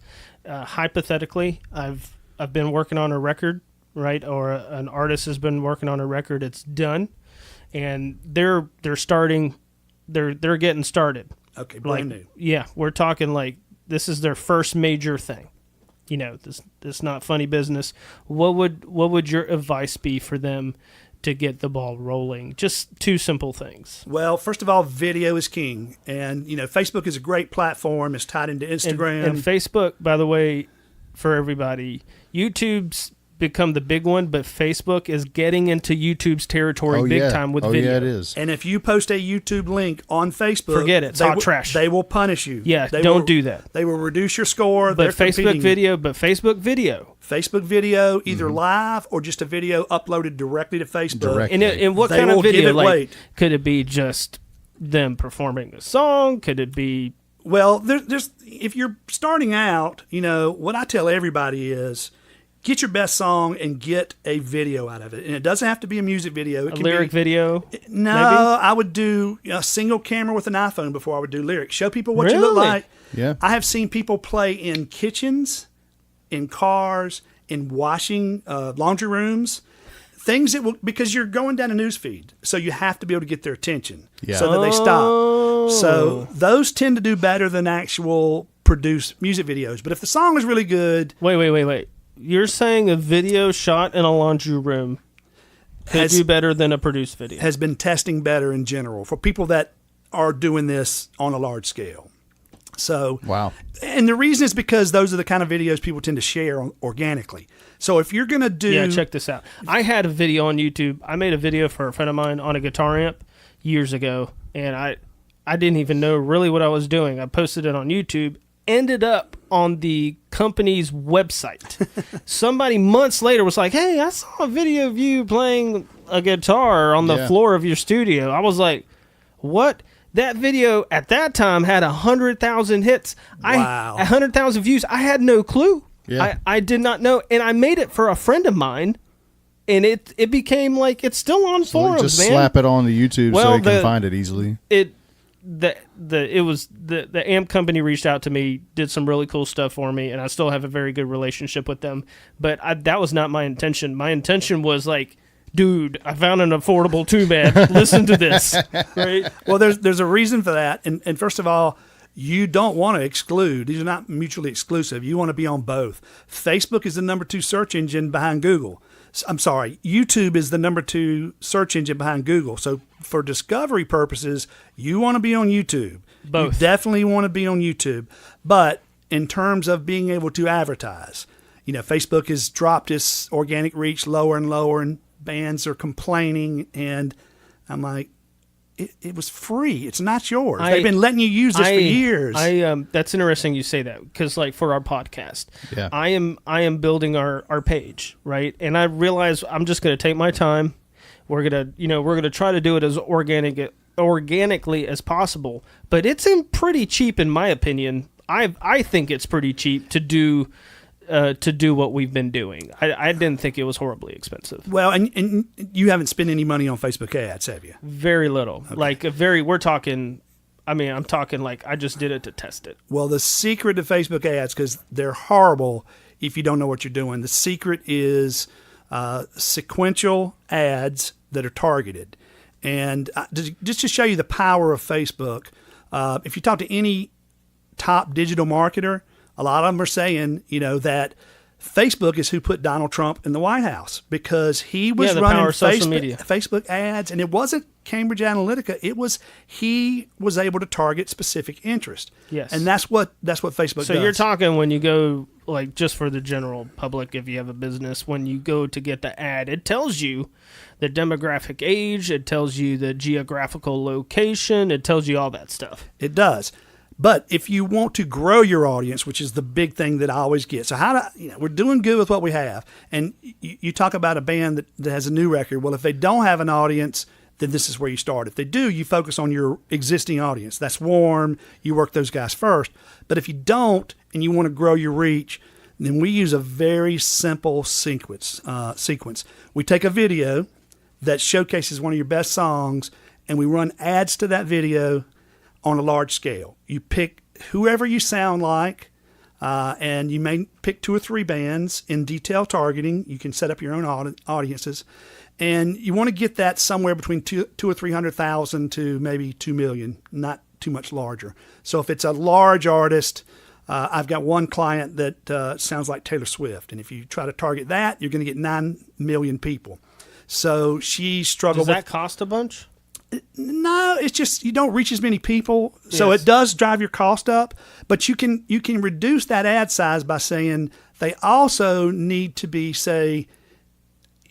Hypothetically, I've been working on a record, right? Or an artist has been working on a record. It's done, and they're starting. They're getting started. Okay, brand new. Yeah, we're talking like this is their first major thing. You know, this not funny business. What would your advice be for them to get the ball rolling? Just 2 simple things. Well, first of all, video is king. And, you know, Facebook is a great platform. It's tied into Instagram. And Facebook, by the way, for everybody, YouTube's become the big one, but Facebook is getting into YouTube's territory big time with video. Yeah, it is. And if you post a YouTube link on Facebook, forget it. It's hot trash. They will punish you. Yeah, They don't will, do that. They will reduce your score. But Facebook video. Facebook video, either live or just a video uploaded directly to Facebook. Directly. And what They kind of will give video? it Like, weight. could it be just them performing a song? Could it be? Well, there's if you're starting out, you know, what I tell everybody is get your best song and get a video out of it. And it doesn't have to be a music video. It A can lyric be, video? No, maybe? I would do a single camera with an iPhone before I would do lyrics. Show people what you look Really? like. Yeah. I have seen people play in kitchens, in cars, in washing laundry rooms. Things that will, because you're going down a news feed, so you have to be able to get their attention so that they stop. So those tend to do better than actual produced music videos. But if the song is really good, Wait. You're saying a video shot in a laundry room could do better than a produced video? has been testing better in general for people that are doing this on a large scale. So, Wow. And the reason is because those are the kind of videos people tend to share organically. So if you're going to do... Yeah, check this out. I had a video on YouTube. I made a video for a friend of mine on a guitar amp years ago, and I didn't even know really what I was doing. I posted it on YouTube, ended up on the company's website. Somebody months later was like, hey, I saw a video of you playing a guitar on the floor of your studio. I was like, what? That video at that time had 100,000 hits. Wow. 100,000 views. I had no clue. Yeah. I did not know. And I made it for a friend of mine. And it became like, it's still on forums, Just man. slap it on the YouTube Well, so you can find it easily. The amp company reached out to me, did some really cool stuff for me, and I still have a very good relationship with them. But that was not my intention. My intention was like dude, I found an affordable tube ad. Listen to this. Right? Well, there's a reason for that. And first of all, you don't want to exclude. These are not mutually exclusive. You want to be on both. Facebook is the number 2 search engine behind Google. I'm sorry, YouTube is the number 2 search engine behind Google. So for discovery purposes, you want to be on YouTube. Both. You definitely want to be on YouTube. But in terms of being able to advertise, Facebook has dropped its organic reach lower and lower, and bands are complaining. And I'm like, it was free. It's not yours. They've been letting you use this for years. That's interesting you say that, because like for our podcast, Yeah. I am building our page, right? And I realize I'm just going to take my time. We're going to try to do it as organically as possible, but it's pretty cheap in my opinion. I think it's pretty cheap to do what we've been doing. I didn't think it was horribly expensive. Well, and you haven't spent any money on Facebook ads, have you? Very little. Okay. We're talking, I'm talking like I just did it to test it. Well, the secret to Facebook ads, because they're horrible if you don't know what you're doing, the secret is sequential ads that are targeted. And just to show you the power of Facebook, if you talk to any top digital marketer, a lot of them are saying, that Facebook is who put Donald Trump in the White House, because he was running Facebook ads, and it wasn't Cambridge Analytica. It was he was able to target specific interest. Yes, and that's what Facebook does. So you're talking when you go, like, just for the general public, if you have a business, when you go to get the ad, it tells you the demographic age, it tells you the geographical location, it tells you all that stuff. It does. But if you want to grow your audience, which is the big thing that I always get, so we're doing good with what we have. And you talk about a band that has a new record. Well, if they don't have an audience, then this is where you start. If they do, you focus on your existing audience. That's warm. You work those guys first. But if you don't and you want to grow your reach, then we use a very simple sequence. We take a video that showcases one of your best songs, and we run ads to that video on a large scale. You pick whoever you sound like, and you may pick 2 or 3 bands in detailed targeting. You can set up your own audiences, and you want to get that somewhere between 200,000 or 300,000 to maybe 2 million, not too much larger. So if it's a large artist, I've got one client that sounds like Taylor Swift, and if you try to target that, you're going to get 9 million people. So she struggled. Does that cost a bunch? No, it's just you don't reach as many people, so It does drive your cost up. But you can reduce that ad size by saying they also need to be, say,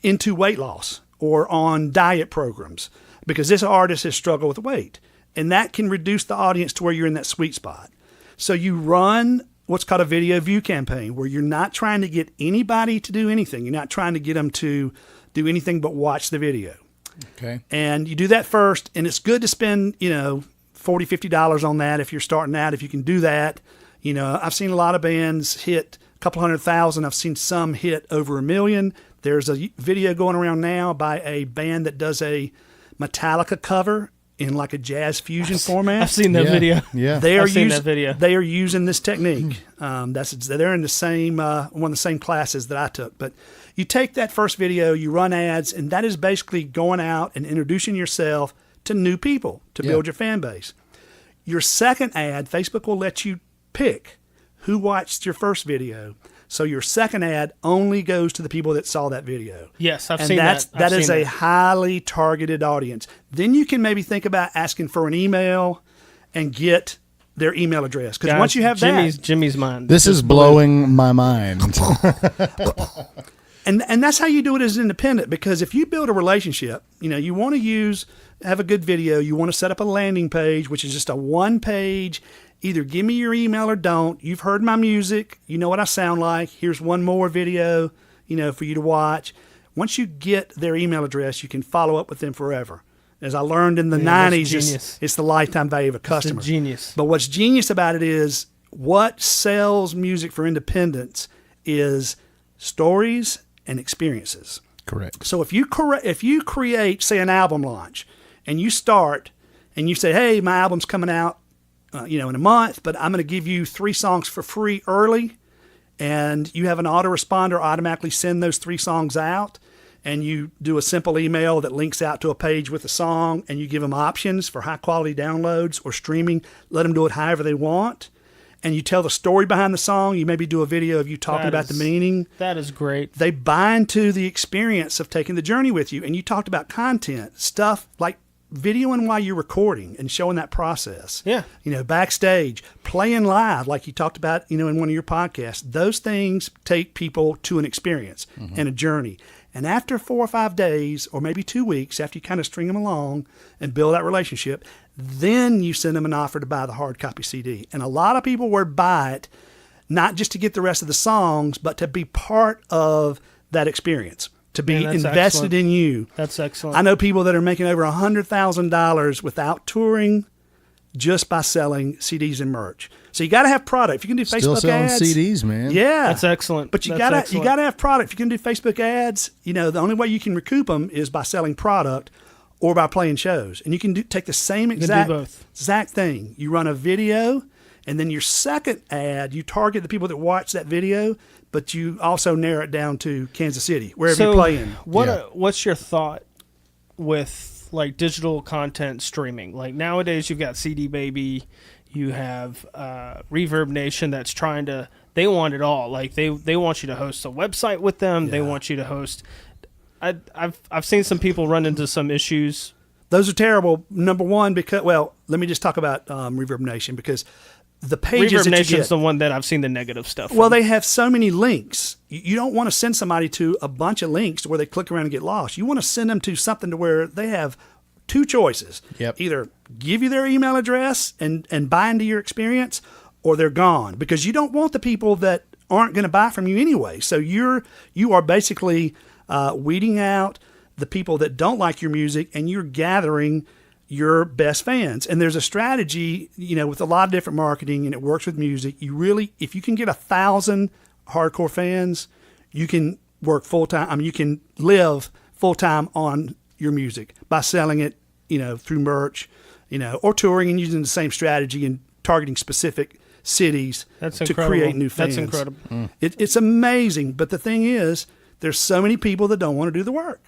into weight loss or on diet programs, because this artist has struggled with weight, and that can reduce the audience to where you're in that sweet spot. So you run what's called a video view campaign, where you're not trying to get anybody to do anything. You're not trying to get them to do anything but watch the video. Okay. And you do that first, and it's good to spend, $40, $50 on that if you're starting out, if you can do that. I've seen a lot of bands hit a couple 100,000. I've seen some hit over 1 million. There's a video going around now by a band that does a Metallica cover in like a jazz fusion format. I've seen that video. Yeah. I've seen that video. They are using this technique. They're in the same one of the same classes that I took. But you take that first video, you run ads, and that is basically going out and introducing yourself to new people to build your fan base. Your second ad, Facebook will let you pick who watched your first video. So your second ad only goes to the people that saw that video. Yes, I've seen that. That is a highly targeted audience. Then you can maybe think about asking for an email and get their email address. Because once you have Jimmy's mind. This is blowing my mind. And that's how you do it as an independent, because if you build a relationship, you want to have a good video, you want to set up a landing page, which is just a one-page, either give me your email or don't. You've heard my music. You know what I sound like. Here's one more video, for you to watch. Once you get their email address, you can follow up with them forever. As I learned in the 90s, it's the lifetime value of a customer. It's genius. But what's genius about it is what sells music for independents is stories and experiences. Correct. So if you create, say, an album launch, and you start and you say, hey, my album's coming out in a month, but I'm going to give you 3 songs for free early, and you have an autoresponder automatically send those 3 songs out, and you do a simple email that links out to a page with a song, and you give them options for high quality downloads or streaming. Let them do it however they want. And you tell the story behind the song. You maybe do a video of you talking about the meaning. That is great. They buy into the experience of taking the journey with you. And you talked about content, stuff like videoing while you're recording and showing that process. Yeah. Backstage, playing live, like you talked about, in one of your podcasts. Those things take people to an experience and a journey. And after 4 or 5 days, or maybe 2 weeks, after you kind of string them along and build that relationship, then you send them an offer to buy the hard copy CD. And a lot of people would buy it, not just to get the rest of the songs, but to be part of that experience, to be invested in you. That's excellent. I know people that are making over $100,000 without touring, just by selling CDs and merch. So you got to have product. If you can do Still Facebook selling ads, CDs, man. yeah, that's excellent. But you got to have product. If you can do Facebook ads, the only way you can recoup them is by selling product or by playing shows. And you can take the same exact thing. You run a video, and then your second ad, you target the people that watch that video, but you also narrow it down to Kansas City, wherever you're playing. What's your thought with like digital content streaming? Like nowadays, you've got CD Baby. You have Reverb Nation that's trying to. They want it all. Like they want you to host a website with them. Yeah. They want you to host. I've seen some people run into some issues. Those are terrible. Number one, because let me just talk about Reverb Nation, because the pages Reverb that Nation's you get, the one that I've seen the negative stuff. Well, they have so many links. You don't want to send somebody to a bunch of links where they click around and get lost. You want to send them to something to where they have two choices. Yep. Either give you their email address and buy into your experience, or they're gone, because you don't want the people that aren't going to buy from you anyway. So you are basically weeding out the people that don't like your music, and you're gathering your best fans. And there's a strategy, with a lot of different marketing, and it works with music. If you can get 1,000 hardcore fans, you can work full time. I mean, you can live full time on your music by selling it, through merch, or touring and using the same strategy and targeting specific cities to create new fans. That's incredible. It's amazing. But the thing is, there's so many people that don't want to do the work.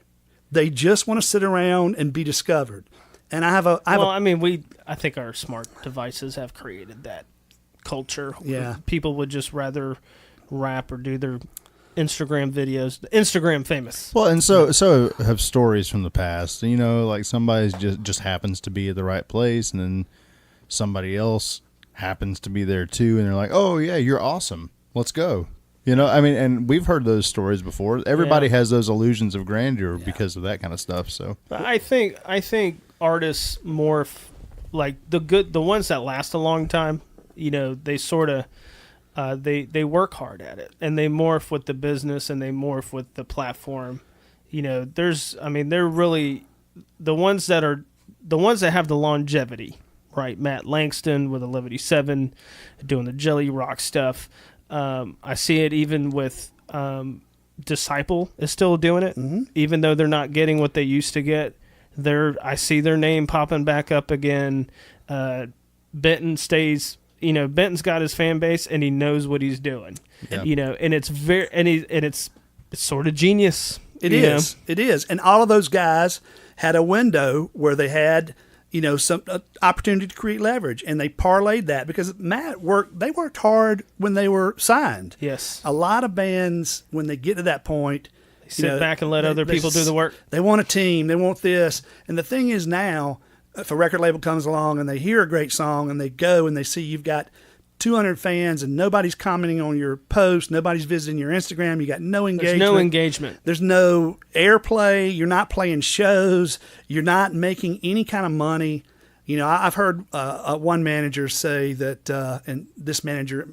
They just want to sit around and be discovered. And I think our smart devices have created that culture. Yeah. People would just rather rap or do their Instagram videos. Instagram famous. Well, and so have stories from the past. Like somebody just happens to be at the right place, and then somebody else happens to be there too, and they're like, "Oh yeah, you're awesome. Let's go." And we've heard those stories before. Everybody has those illusions of grandeur because of that kind of stuff. So, but I think artists morph, like the ones that last a long time. They sort of they work hard at it, and they morph with the business, and they morph with the platform. They're really the ones that have the longevity, right? Matt Langston with 1187 doing the Jelly Rock stuff. I see it even with Disciple is still doing it, even though they're not getting what they used to get. I see their name popping back up again. Benton stays. Benton's got his fan base, and he knows what he's doing. Yeah. And it's it's sort of genius. It is, and all of those guys had a window where they had some opportunity to create leverage, and they parlayed that, because they worked hard when they were signed. Yes. A lot of bands, when they get to that point, they sit back and let other people do the work. They want a team. They want this. And the thing is now, if a record label comes along and they hear a great song and they go and they see you've got 200 fans and nobody's commenting on your post, nobody's visiting your Instagram, you got no engagement. There's no engagement. There's no airplay. You're not playing shows. You're not making any kind of money. I've heard one manager say that, and this manager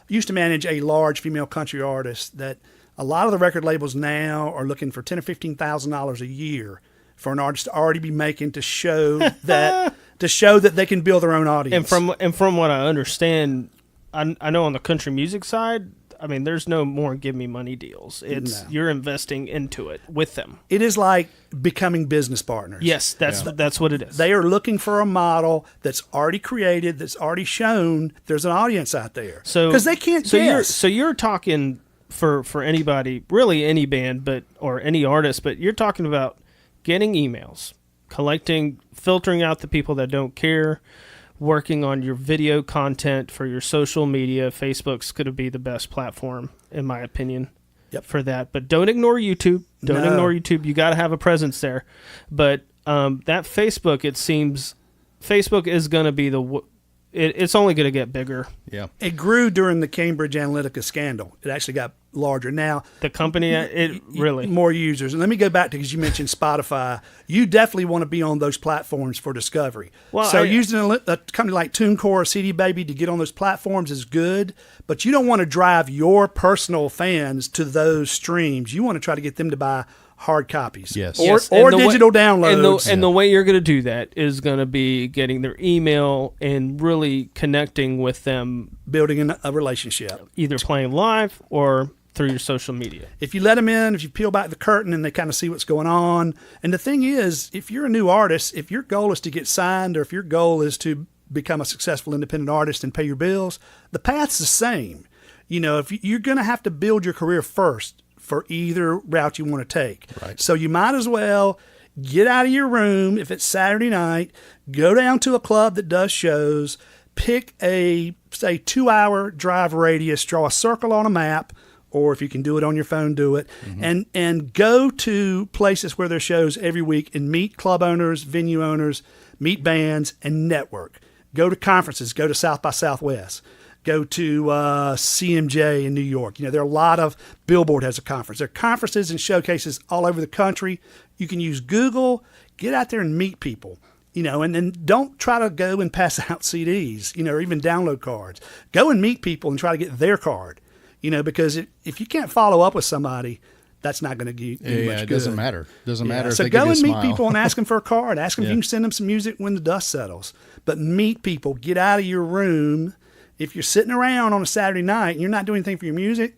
used to manage a large female country artist, that a lot of the record labels now are looking for $10,000 or $15,000 a year for an artist to already be making to show that they can build their own audience. And from what I understand, I know on the country music side, there's no more give me money deals. You're investing into it with them. It is like becoming business partners. Yes, that's what it is. They are looking for a model that's already created, that's already shown there's an audience out there. So because they can't guess. You're talking for anybody, really any band, or any artist, but you're talking about getting emails, filtering out the people that don't care, working on your video content for your social media. Facebook's going to be the best platform, in my opinion, for that. But don't ignore YouTube. Don't ignore YouTube. You got to have a presence there. But that Facebook, it seems, Facebook is going to be it's only going to get bigger. Yeah. It grew during the Cambridge Analytica scandal. It actually got larger. Now, the company, more users. And let me go back to, because you mentioned Spotify. You definitely want to be on those platforms for discovery. Well, so using a company like TuneCore or CD Baby to get on those platforms is good, but you don't want to drive your personal fans to those streams. You want to try to get them to buy hard copies, or digital downloads. And the way you're going to do that is going to be getting their email and really connecting with them, building a relationship, either playing live or through your social media. If you let them in, if you peel back the curtain and they kind of see what's going on. And the thing is, if you're a new artist, if your goal is to get signed, or if your goal is to become a successful independent artist and pay your bills, the path's the same. If you're going to have to build your career first for either route you want to take. Right. So you might as well get out of your room if it's Saturday night, go down to a club that does shows, pick a, say, 2-hour drive radius, draw a circle on a map, or if you can do it on your phone, do it, and go to places where there's shows every week and meet club owners, venue owners, meet bands, and network. Go to conferences, go to South by Southwest. Go to CMJ in New York. There are a lot of, Billboard has a conference. There are conferences and showcases all over the country. You can use Google, get out there and meet people, and then don't try to go and pass out CDs, or even download cards. Go and meet people and try to get their card, because if you can't follow up with somebody, that's not going to give you much good. It doesn't matter. Doesn't matter if so they go give you and a meet smile. people and ask them for a card. Ask them if you can send them some music when the dust settles. But meet people. Get out of your room. If you're sitting around on a Saturday night and you're not doing anything for your music,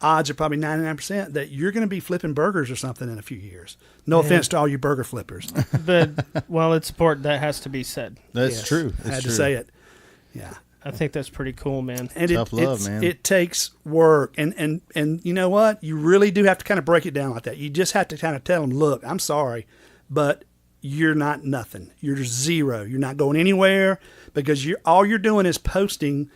odds are probably 99% that you're going to be flipping burgers or something in a few years. No offense to all you burger flippers. But, it's important. That has to be said. That's true. I had to say it. Yeah. I think that's pretty cool, man. And Tough love, man. It takes work. And you know what? You really do have to kind of break it down like that. You just have to kind of tell them, look, I'm sorry, but you're not nothing. You're zero. You're not going anywhere, because all you're doing is posting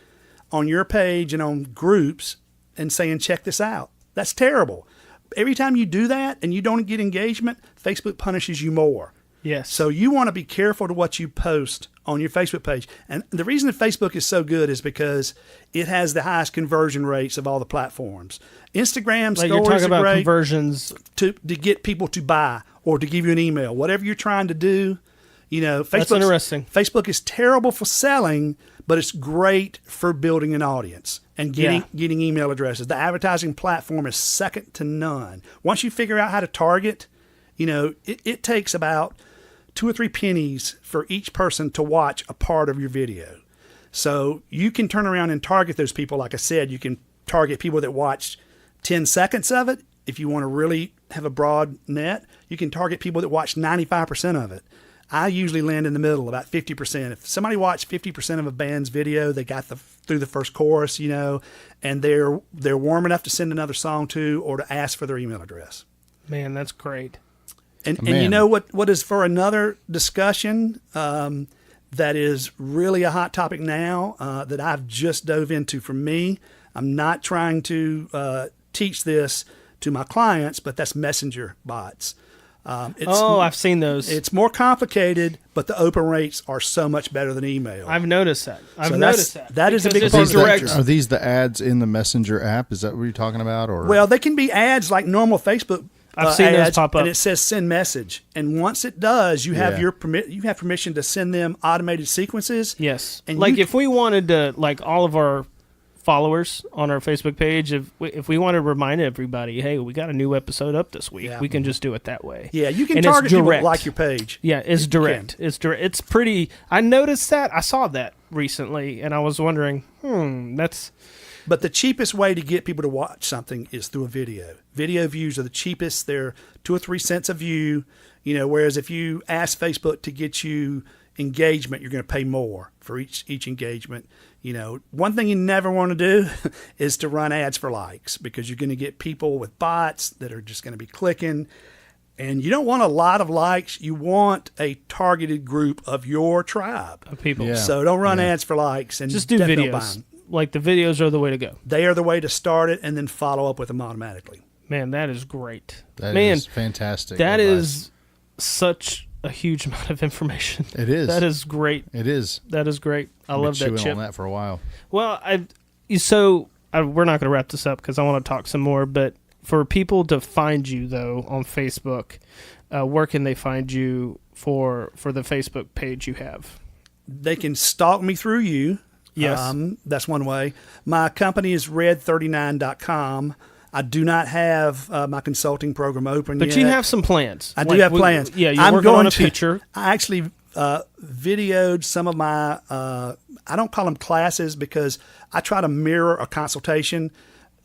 on your page and on groups and saying, check this out. That's terrible. Every time you do that and you don't get engagement, Facebook punishes you more. Yes. So you want to be careful to what you post on your Facebook page. And the reason that Facebook is so good is because it has the highest conversion rates of all the platforms. Instagram stories you're talking are about great conversions to get people to buy or to give you an email. Whatever you're trying to do, that's interesting. Facebook is terrible for selling, but it's great for building an audience and getting email addresses. The advertising platform is second to none. Once you figure out how to target, it takes about 2 or 3 pennies for each person to watch a part of your video. So you can turn around and target those people. Like I said, you can target people that watch 10 seconds of it. If you want to really have a broad net, you can target people that watch 95% of it. I usually land in the middle, about 50%. If somebody watched 50% of a band's video, they got through the first chorus, and they're warm enough to send another song to or to ask for their email address. Man, that's great. And you know what is for another discussion that is really a hot topic now that I've just dove into for me. I'm not trying to teach this to my clients, but that's messenger bots. I've seen those. It's more complicated, but the open rates are so much better than email. I've noticed that. That is a big part part of Are these the ads in the Messenger app? Is that what you're talking about? Or Well, they can be ads like normal Facebook I've seen ads, those pop up. and it says send message. And once it does, you have you have permission to send them automated sequences. Yes. And if we wanted to, all of our followers on our Facebook page, if we want to remind everybody, hey, we got a new episode up this week, we can just do it that way. Yeah, you can and target people that like your page. Yeah, it's direct. It's direct. It's pretty. I noticed that. I saw that recently, and I was wondering, that's. But the cheapest way to get people to watch something is through a video. Video views are the cheapest. They're 2 or 3 cents a view. Whereas if you ask Facebook to get you engagement, you're going to pay more for each engagement. You know, one thing you never want to do is to run ads for likes, because you're going to get people with bots that are just going to be clicking. And you don't want a lot of likes. You want a targeted group of your tribe Of people. Yeah. So don't run ads for likes, and Just do definitely buy videos. 'em. Like the videos are the way to go. They are the way to start it, and then follow up with them automatically. Man, that is great. That Man, is fantastic. that advice. is such a huge amount of information. It is. That is great. It is. That is great. I I've been love that, chewing Chip. on that for a while. Well, we're not going to wrap this up because I want to talk some more. But for people to find you though on Facebook, where can they find you for the Facebook page you have? They can stalk me through you. Yes. That's one way. My company is red39.com. I do not have my consulting program open But yet. you have some plans. I do have plans. Yeah, you're I'm working going on a to- feature. I actually videoed some of my, I don't call them classes, because I try to mirror a consultation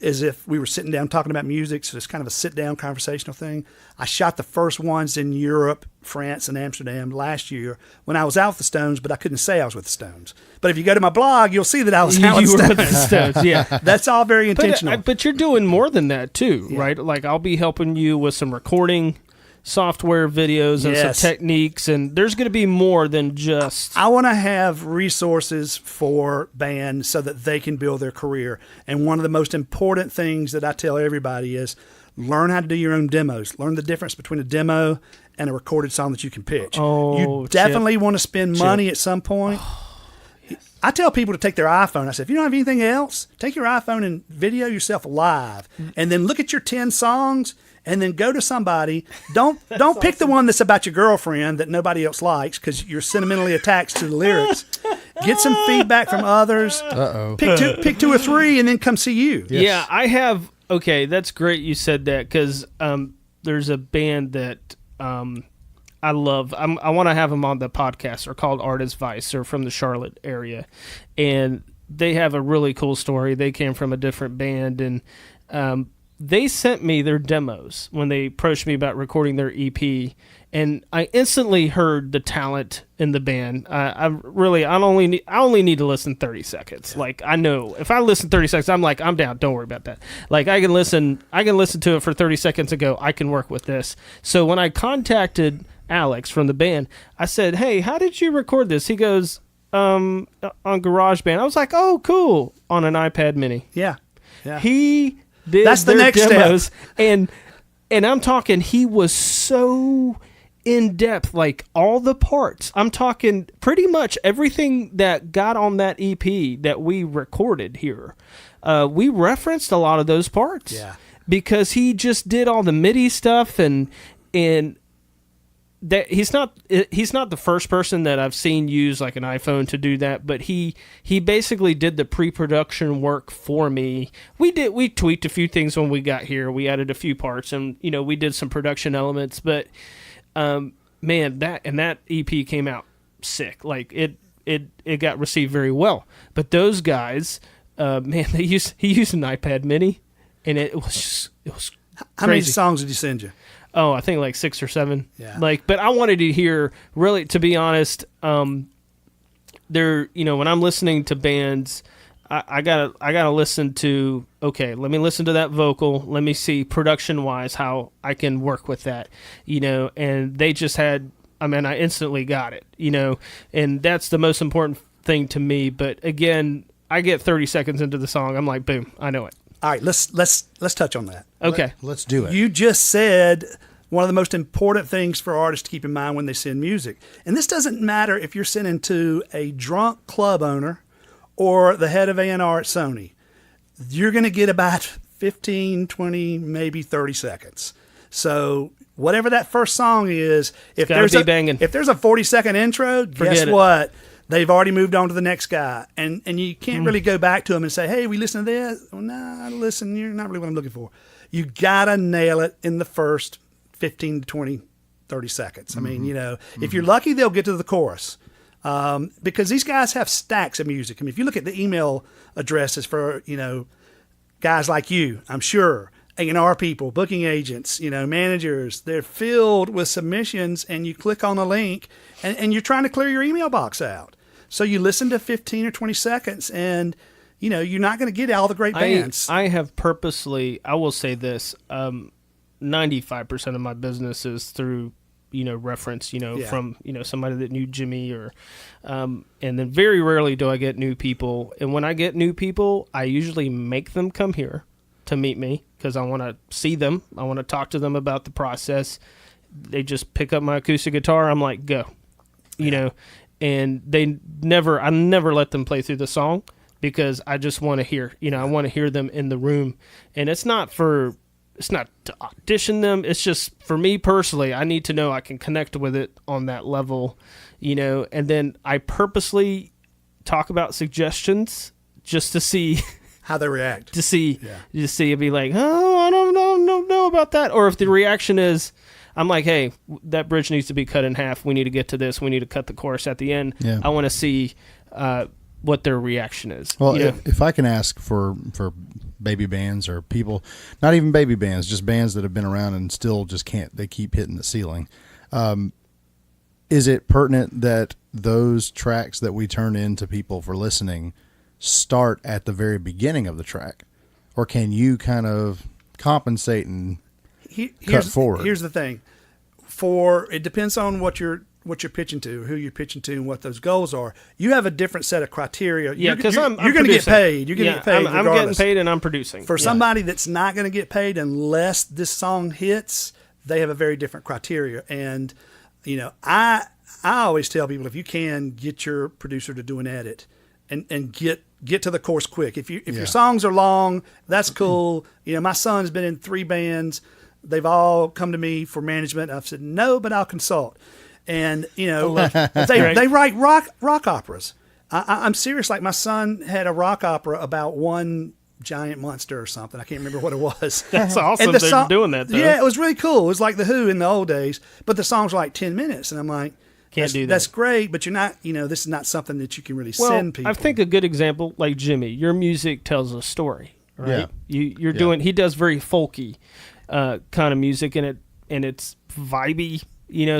as if we were sitting down talking about music. So it's kind of a sit-down conversational thing. I shot the first ones in Europe, France, and Amsterdam last year when I was out with the Stones, but I couldn't say I was with the Stones. But if you go to my blog, you'll see that I was out with You the were Stones. with the Stones, yeah. That's all very intentional. But you're doing more than that too, Yeah. right? Like I'll be helping you with some recording software videos and Yes. some techniques, and there's going to be more than just. I want to have resources for bands so that they can build their career. And one of the most important things that I tell everybody is learn how to do your own demos. Learn the difference between a demo and a recorded song that you can pitch. Oh, you Chip. definitely want to spend money at some point. I tell people to take their iPhone. I say, if you don't have anything else, take your iPhone and video yourself live, and then look at your 10 songs, and then go to somebody. Don't pick the one that's about your girlfriend that nobody else likes, because you're sentimentally attached to the lyrics. Get some feedback from others. Uh-oh. Pick two or three, and then come see you. Yes. Yeah, I have. Okay, that's great you said that, because there's a band that I love. I want to have them on the podcast. They're called Artist Vice. They're from the Charlotte area, and they have a really cool story. They came from a different band, and they sent me their demos when they approached me about recording their EP, and I instantly heard the talent in the band. I only need to listen 30 seconds. Like, I know if I listen 30 seconds, I'm like, I'm down. Don't worry about that. Like, I can listen to it for 30 seconds and go, I can work with this. So when I contacted Alex from the band, I said, hey, how did you record this? He goes, on GarageBand. I was like, oh, cool, on an iPad mini. Yeah. He did That's the their next demos, step. and I'm talking, he was so in depth, like all the parts. I'm talking pretty much everything that got on that EP that we recorded here. We referenced a lot of those parts, Yeah. because he just did all the MIDI stuff, and that he's not the first person that I've seen use like an iPhone to do that, but he basically did the pre-production work for me. We tweaked a few things when we got here. We added a few parts, and we did some production elements, but man, that EP came out sick. Like it got received very well. But those guys, man, he used an iPad mini, and it was How many crazy. songs did you send you? Oh, I think like 6 or 7. Yeah. Like, but I wanted to hear, really, to be honest, when I'm listening to bands, I gotta listen to, okay, let me listen to that vocal. Let me see production wise how I can work with that, and they just had, I instantly got it, and that's the most important thing to me. But again, I get 30 seconds into the song, I'm like, boom, I know it. All right, let's touch on that. Okay. Let's do it. You just said one of the most important things for artists to keep in mind when they send music. And this doesn't matter if you're sending to a drunk club owner or the head of A&R at Sony. You're going to get about 15, 20, maybe 30 seconds. So whatever that first song is, if gotta there's be banging. if there's a 40-second intro, guess Forget it. what? They've already moved on to the next guy. And you can't really go back to them and say, hey, we listen to this. Well, no, listen, you're not really what I'm looking for. You got to nail it in the first 15 to 20, 30 seconds. I mean, if you're lucky, they'll get to the chorus. Because these guys have stacks of music. I mean, if you look at the email addresses for, guys like you, I'm sure, A&R people, booking agents, managers, they're filled with submissions, and you click on a link and you're trying to clear your email box out. So you listen to 15 or 20 seconds and, you're not going to get all the great bands. I have purposely, I will say this, 95% of my business is through, reference, from, somebody that knew Jimmy and then very rarely do I get new people. And when I get new people, I usually make them come here to meet me because I want to see them. I want to talk to them about the process. They just pick up my acoustic guitar. I'm like, go, and I never let them play through the song because I just want to hear, I want to hear them in the room. And it's not to audition them. It's just for me personally, I need to know I can connect with it on that level, and then I purposely talk about suggestions just to see how they react. To see it'd be like, oh, I don't know about that. Or if the reaction is, I'm like, hey, that bridge needs to be cut in half. We need to get to this. We need to cut the chorus at the end. Yeah. I want to see what their reaction is. Well, if I can ask for baby bands or people, not even baby bands, just bands that have been around and still just can't, they keep hitting the ceiling. Is it pertinent that those tracks that we turn into people for listening start at the very beginning of the track, or can you kind of compensate and cut forward? Here's the thing: it depends on what you're pitching to, who you're pitching to, and what those goals are. You have a different set of criteria. Yeah, because I'm going to get paid. You're going to get paid. I'm getting paid, and I'm producing. For somebody that's not going to get paid unless this song hits, they have a very different criteria. And I always tell people, if you can, get your producer to do an edit and get to the chorus quick. If your songs are long, that's cool. My son's been in 3 bands. They've all come to me for management. I've said no, but I'll consult. And they write rock operas. I'm serious. Like my son had a rock opera about one giant monster or something. I can't remember what it was. That's awesome. They're doing that though. Yeah, it was really cool. It was like the Who in the old days, but the songs were like 10 minutes, and I'm like, can't do that. That's great, but you're not, this is not something that you can really send people. I think a good example, like Jimmy, your music tells a story, right? You're doing, he does very folky kind of music, and it's vibey,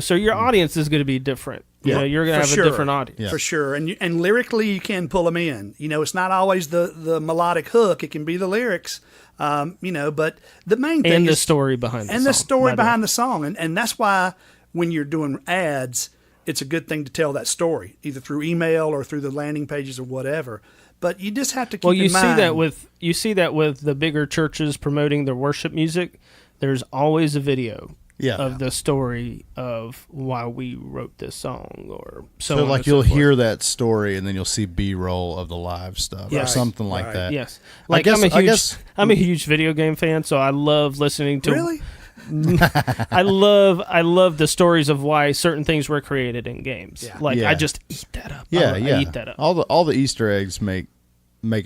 so your audience is going to be different. You're going to have a different audience. Yeah. For sure. And lyrically, you can pull them in. It's not always the melodic hook. It can be the lyrics, but the main thing and is the story behind the song. And the story behind the song. And that's why when you're doing ads, it's a good thing to tell that story, either through email or through the landing pages or whatever. But you just have to keep in mind. You see that with the bigger churches promoting their worship music. There's always a video of the story of why we wrote this song, or so like you'll hear that story and then you'll see B-roll of the live stuff or something like that. Yes, like I'm a huge video game fan, so I love listening to. Really? I love the stories of why certain things were created in games. Yeah. I just eat that up. I eat that up. All the Easter eggs make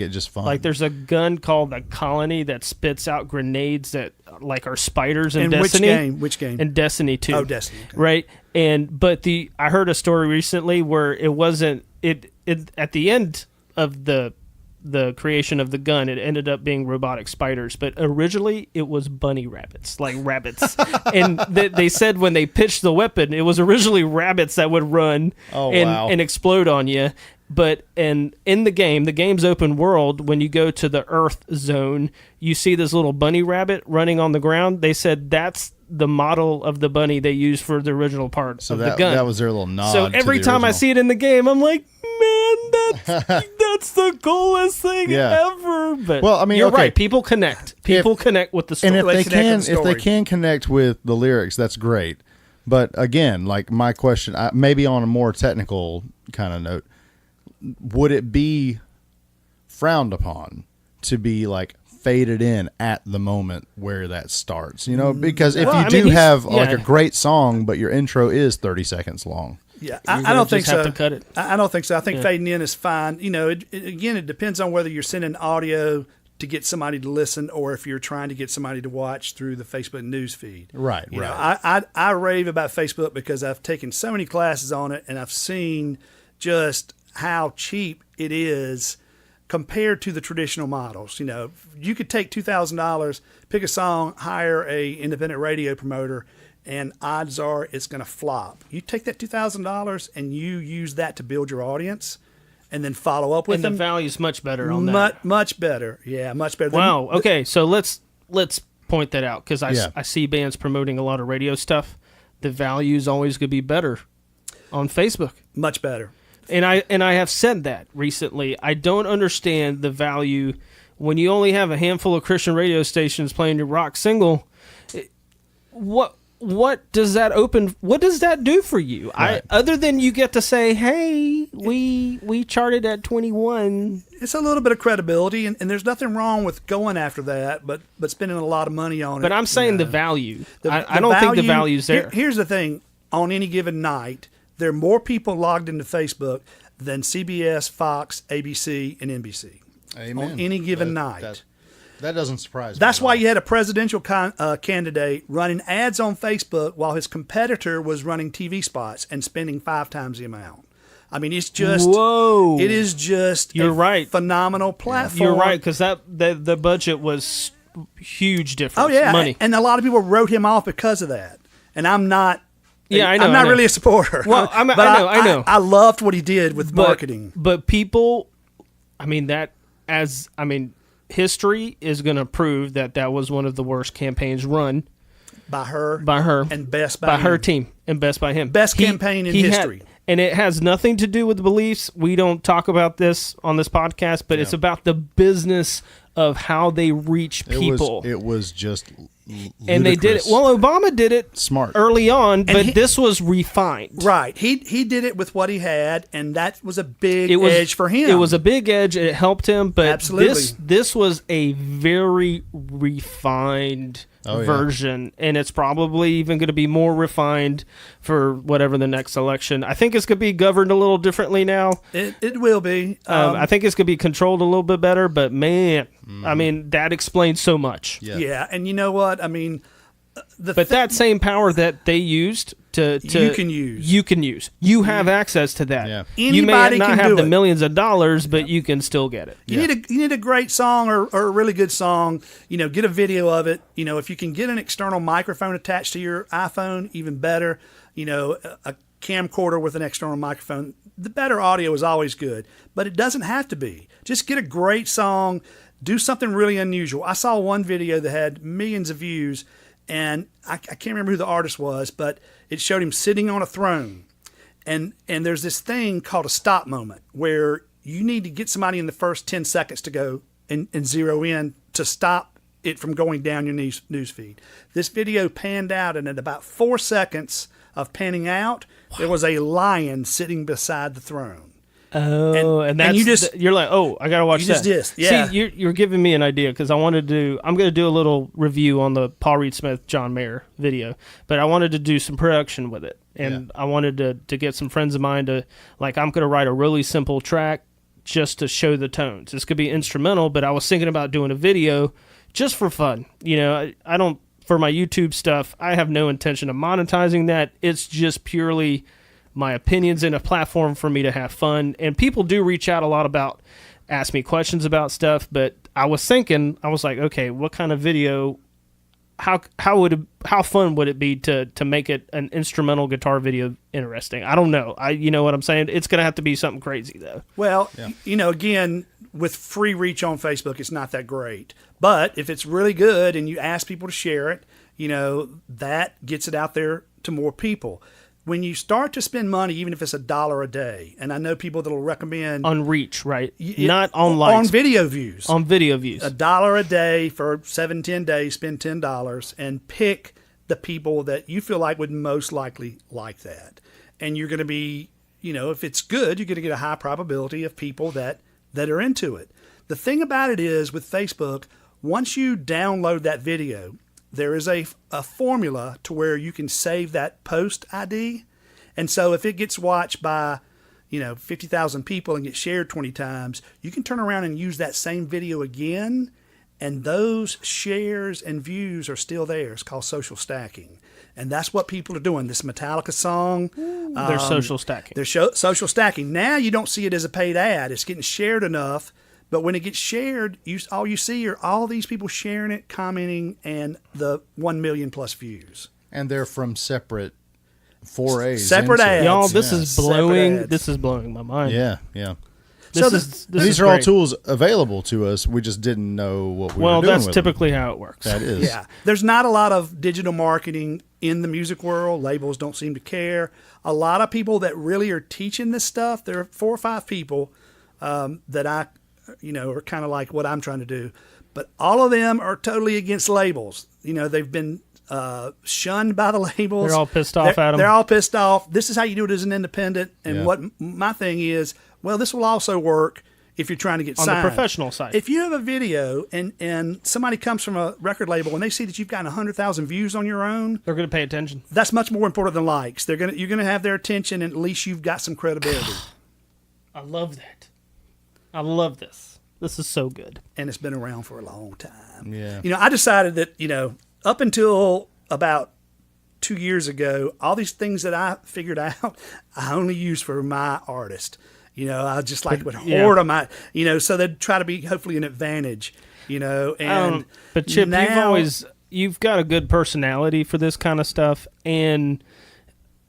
it just fun. Like there's a gun called the Colony that spits out grenades that like are spiders in Destiny. Which game? In Destiny 2. Oh, Destiny. Okay. Right. But I heard a story recently where it wasn't it at the end of the creation of the gun, it ended up being robotic spiders, but originally it was bunny rabbits, like rabbits. And they said when they pitched the weapon, it was originally rabbits that would run and explode on you. But in the game's open world, when you go to the Earth zone, you see this little bunny rabbit running on the ground. They said that's the model of the bunny they used for the original part of the gun. That was their little nod. So every time I see it in the game, I'm like, man, that's the coolest thing ever. But you're right. People connect. People connect with the story. And if they can connect with the lyrics, that's great. But again, like my question, maybe on a more technical kind of note, would it be frowned upon to be like faded in at the moment where that starts? Because if you do have like a great song, but your intro is 30 seconds long. Yeah, I don't think so. Have to cut it. I don't think so. I think fading in is fine. It depends on whether you're sending audio to get somebody to listen or if you're trying to get somebody to watch through the Facebook news feed. Right. I rave about Facebook because I've taken so many classes on it and I've seen just how cheap it is compared to the traditional models. You know, you could take $2,000, pick a song, hire a independent radio promoter, and odds are it's going to flop. You take that $2,000 and you use that to build your audience, and then follow up with them. And the value's much better on that. Much better. Yeah, much better. Wow. Okay, so let's point that out, because I see bands promoting a lot of radio stuff. The value's always going to be better on Facebook. Much better. And I have said that recently. I don't understand the value when you only have a handful of Christian radio stations playing your rock single. What does that what does that do for you? Right. Other than you get to say, hey, we charted at 21. It's a little bit of credibility, and there's nothing wrong with going after that, but spending a lot of money on it. But I'm saying the value. I don't think the value's there. Here's the thing. On any given night, there are more people logged into Facebook than CBS, Fox, ABC, and NBC. Amen. On any given night. That doesn't surprise me. That's why you had a presidential candidate running ads on Facebook while his competitor was running TV spots and spending 5 times the amount. I mean, it's just... Whoa. It is just You're right. phenomenal platform. You're right, because the budget was huge difference. Oh, yeah. Money. And a lot of people wrote him off because of that. And I'm not... Yeah, I know. I'm not really a supporter. Well, I know. I loved what he did with marketing. But people... history is going to prove that was one of the worst campaigns run by her, and best by her him. Team, and best by him. Best campaign in history. And it has nothing to do with beliefs. We don't talk about this on this podcast, but it's about the business of how they reach people. It was just ludicrous. And they did it. Well, Obama did it smart early on, but this was refined. Right. He did it with what he had, and that was a big edge for him. It was a big edge. It helped him, but absolutely. This was a very refined version, and it's probably even going to be more refined for whatever the next election. I think it's going to be governed a little differently now. It will be. I think it's going to be controlled a little bit better, but man, I mean, that explains so much. Yeah, and you know what? I mean, that same power that they used to you can use. You have access to that. Yeah. You may not have the it. millions of dollars, but you can still get it. You need a great song or a really good song. You know, get a video of it. You know, if you can get an external microphone attached to your iPhone, even better. You know, a camcorder with an external microphone. The better audio is always good, but it doesn't have to be. Just get a great song. Do something really unusual. I saw one video that had millions of views, and I can't remember who the artist was, but it showed him sitting on a throne. And there's this thing called a stop moment where you need to get somebody in the first 10 seconds to go and zero in to stop it from going down your news feed. This video panned out, and at about 4 seconds of panning out, there was a lion sitting beside the throne. Oh, and that's you're like, oh, I gotta watch that. Yeah. See, you're giving me an idea, because I'm going to do a little review on the Paul Reed Smith, John Mayer video, but I wanted to do some production with it, and I wanted to get some friends of mine to, like, I'm going to write a really simple track just to show the tones. This could be instrumental, but I was thinking about doing a video just for fun. You know, I don't, for my YouTube stuff, I have no intention of monetizing that. It's just purely my opinions and a platform for me to have fun. And people do reach out a lot ask me questions about stuff, but I was like, okay, what kind of video, how fun would it be to make it an instrumental guitar video interesting? I don't know. You know what I'm saying? It's going to have to be something crazy though. Well, you know, again, with free reach on Facebook, it's not that great, but if it's really good and you ask people to share it, you know, that gets it out there to more people. When you start to spend money, even if it's $1 a day, and I know people that'll recommend on reach, right? Not on likes. On video views. On video views. $1 a day for 7-10 days, spend $10 and pick the people that you feel like would most likely like that. And you're going to be, you know, if it's good, you're going to get a high probability of people that are into it. The thing about it is with Facebook, once you download that video, there is a formula to where you can save that post ID. And so if it gets watched by, you know, 50,000 people and gets shared 20 times, you can turn around and use that same video again. And those shares and views are still there. It's called social stacking. And that's what people are doing. This Metallica song. They're social stacking. They're social stacking. Now you don't see it as a paid ad. It's getting shared enough But when it gets shared, all you see are all these people sharing it, commenting, and the 1 million plus views. And they're from separate forays. Separate ads. Y'all, this Yeah. is Separate blowing. ads. This is blowing my mind. Yeah, yeah. This These is are all great. tools available to us. We just didn't know what we were Well, doing that's with them. typically how it works. That is. Yeah. There's not a lot of digital marketing in the music world. Labels don't seem to care. A lot of people that really are teaching this stuff, there are 4 or 5 people that I, are kind of like what I'm trying to do. But all of them are totally against labels. They've been shunned by the labels. They're all pissed off at them. They're all pissed off. This is how you do it as an independent. And Yeah. what my thing is, well, this will also work if you're trying to get On signed. the professional side. If you have a video and somebody comes from a record label and they see that you've got 100,000 views on your own, They're going to pay attention. that's much more important than likes. You're gonna have their attention, and at least you've got some credibility. I love that. I love this. This is so good. And it's been around for a long time. Yeah. I decided that, up until about 2 years ago, all these things that I figured out, I only use for my artist. I just would hoard them. So they'd try to be hopefully an advantage, and But Chip, now, you've got a good personality for this kind of stuff, and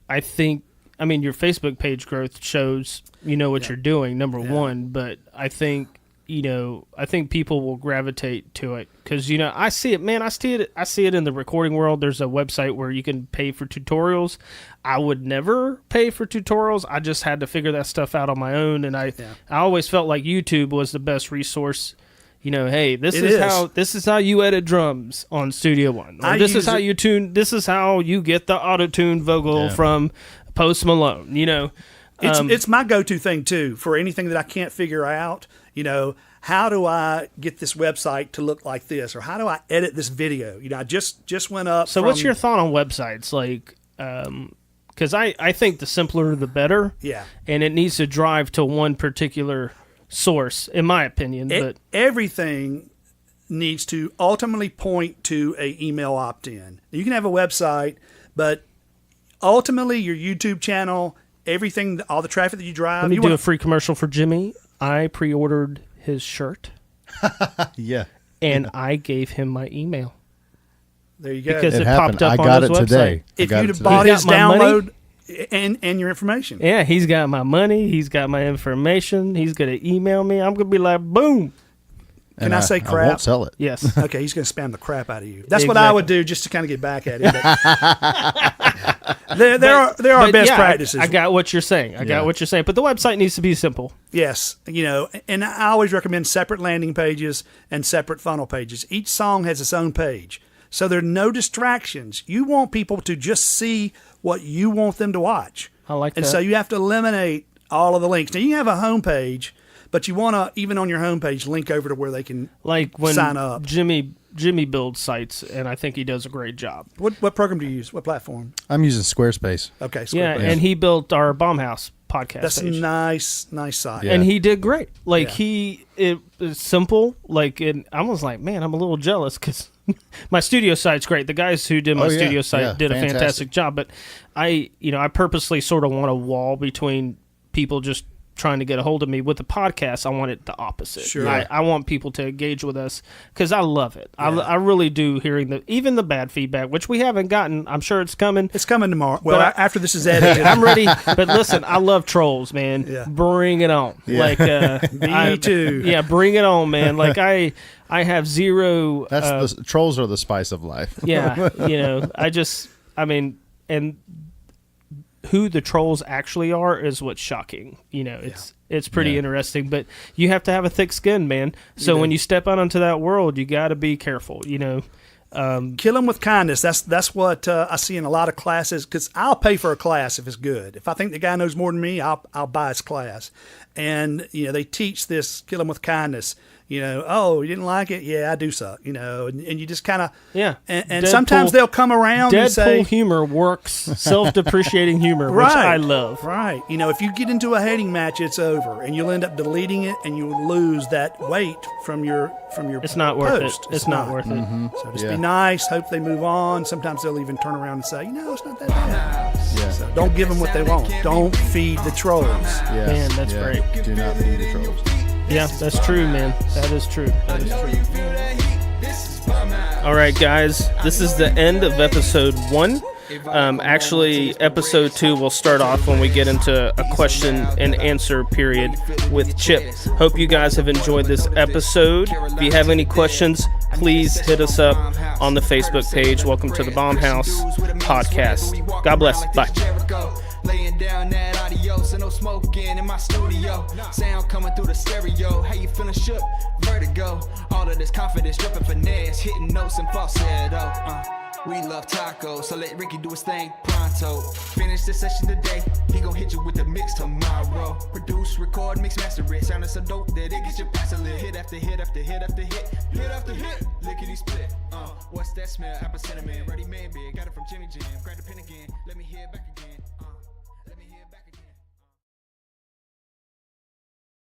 I think, your Facebook page growth shows what you're doing, number one. But I think people will gravitate to it because I see it, man. I see it in the recording world. There's a website where you can pay for tutorials. I would never pay for tutorials. I just had to figure that stuff out on my own, and I always felt like YouTube was the best resource. Hey, this is how you edit drums on Studio One. Or this is how you tune. This is how you get the auto-tuned vocal from Post Malone. It's my go-to thing too for anything that I can't figure out. How do I get this website to look like this, or how do I edit this video? I just went up. So, what's your thought on websites? Because I think the simpler the better. Yeah. And it needs to drive to one particular source, in my opinion. But everything needs to ultimately point to a email opt-in. You can have a website, but ultimately your YouTube channel, everything, all the traffic that you drive. Let me do a free commercial for Jimmy. I pre-ordered his shirt. Yeah. And I gave him my email. There you go. Because it happened. popped up I got on his it today. website. If you'd have bought He his got my money? download and your information. Yeah, he's got my money. He's got my information. He's going to email me. I'm going to be like, boom. Can I say I crap? won't sell it. Yes. Okay, he's going to spam the crap out of you. That's what I would do just to kind of get back at him. But there are best practices. I got what you're saying. I got what you're saying. But the website needs to be simple. Yes, and I always recommend separate landing pages and separate funnel pages. Each song has its own page, so there are no distractions. You want people to just see what you want them to watch. I like that. And so you have to eliminate all of the links. Now, you can have a home page, but you want to, even on your homepage, link over to where they can sign up. Jimmy builds sites, and I think he does a great job. What program do you use? What platform? I'm using Squarespace. Okay, Yeah, Squarespace. and he built our Bombhouse podcast That's page. a nice site. Yeah. And he did great. Yeah. It was simple. And I was like, man, I'm a little jealous because my studio site's great. The guys who did my studio site did a fantastic job. But I purposely sort of want a wall between people just trying to get a hold of me. With the podcast, I want it the opposite. Sure. I want people to engage with us because I love it. I really do, hearing even the bad feedback, which we haven't gotten. I'm sure it's coming. It's coming tomorrow. Well, But after this is edited. I'm ready. But listen, I love trolls, man. Yeah. Bring it on. Yeah. Me too. Yeah, bring it on, man. I have zero. That's the trolls are the spice of life. Yeah, and who the trolls actually are is what's shocking. It's pretty interesting, but you have to have a thick skin, man. So when you step out onto that world, you got to be careful. Kill them with kindness. That's what I see in a lot of classes, because I'll pay for a class if it's good. If I think the guy knows more than me, I'll buy his class. And they teach this kill them with kindness. Oh, you didn't like it? Yeah, I do suck. And you just kind of And sometimes they'll come around and say Deadpool humor works, self-depreciating humor, which I love. Right. If you get into a hating match, it's over, and you'll end up deleting it, and you'll lose that weight from your. It's not worth post. it. It's not worth it. So just be nice. Hope they move on. Sometimes they'll even turn around and say, it's not that bad. Yeah. So don't give them what they want. Don't feed the trolls. Yes. Man, that's great. Do not feed the trolls. Yeah, that's true, man. That is true. That is true. All right, guys, this is the end of episode 1. Actually, episode 2 will start off when we get into a question and answer period with Chip. Hope you guys have enjoyed this episode. If you have any questions, please hit us up on the Facebook page. Welcome to the Bomb House Podcast. God bless. Bye. Laying down that adios and no smoking in my studio. Sound coming through the stereo. How you feeling shook? Vertigo. All of this confidence, dripping finesse, hitting notes and falsetto. We love tacos, so let Ricky do his thing pronto. Finish this session today, he gon' hit you with the mix tomorrow. Produce, record, mix, master it. Sounding so dope that it gets your pass a lit. Hit after hit after hit after hit. Hit after hit, lickety split. What's that smell? Apple cinnamon, ready made big. Got it from Jimmy Jam. Grab the pen again, let me hear it back again.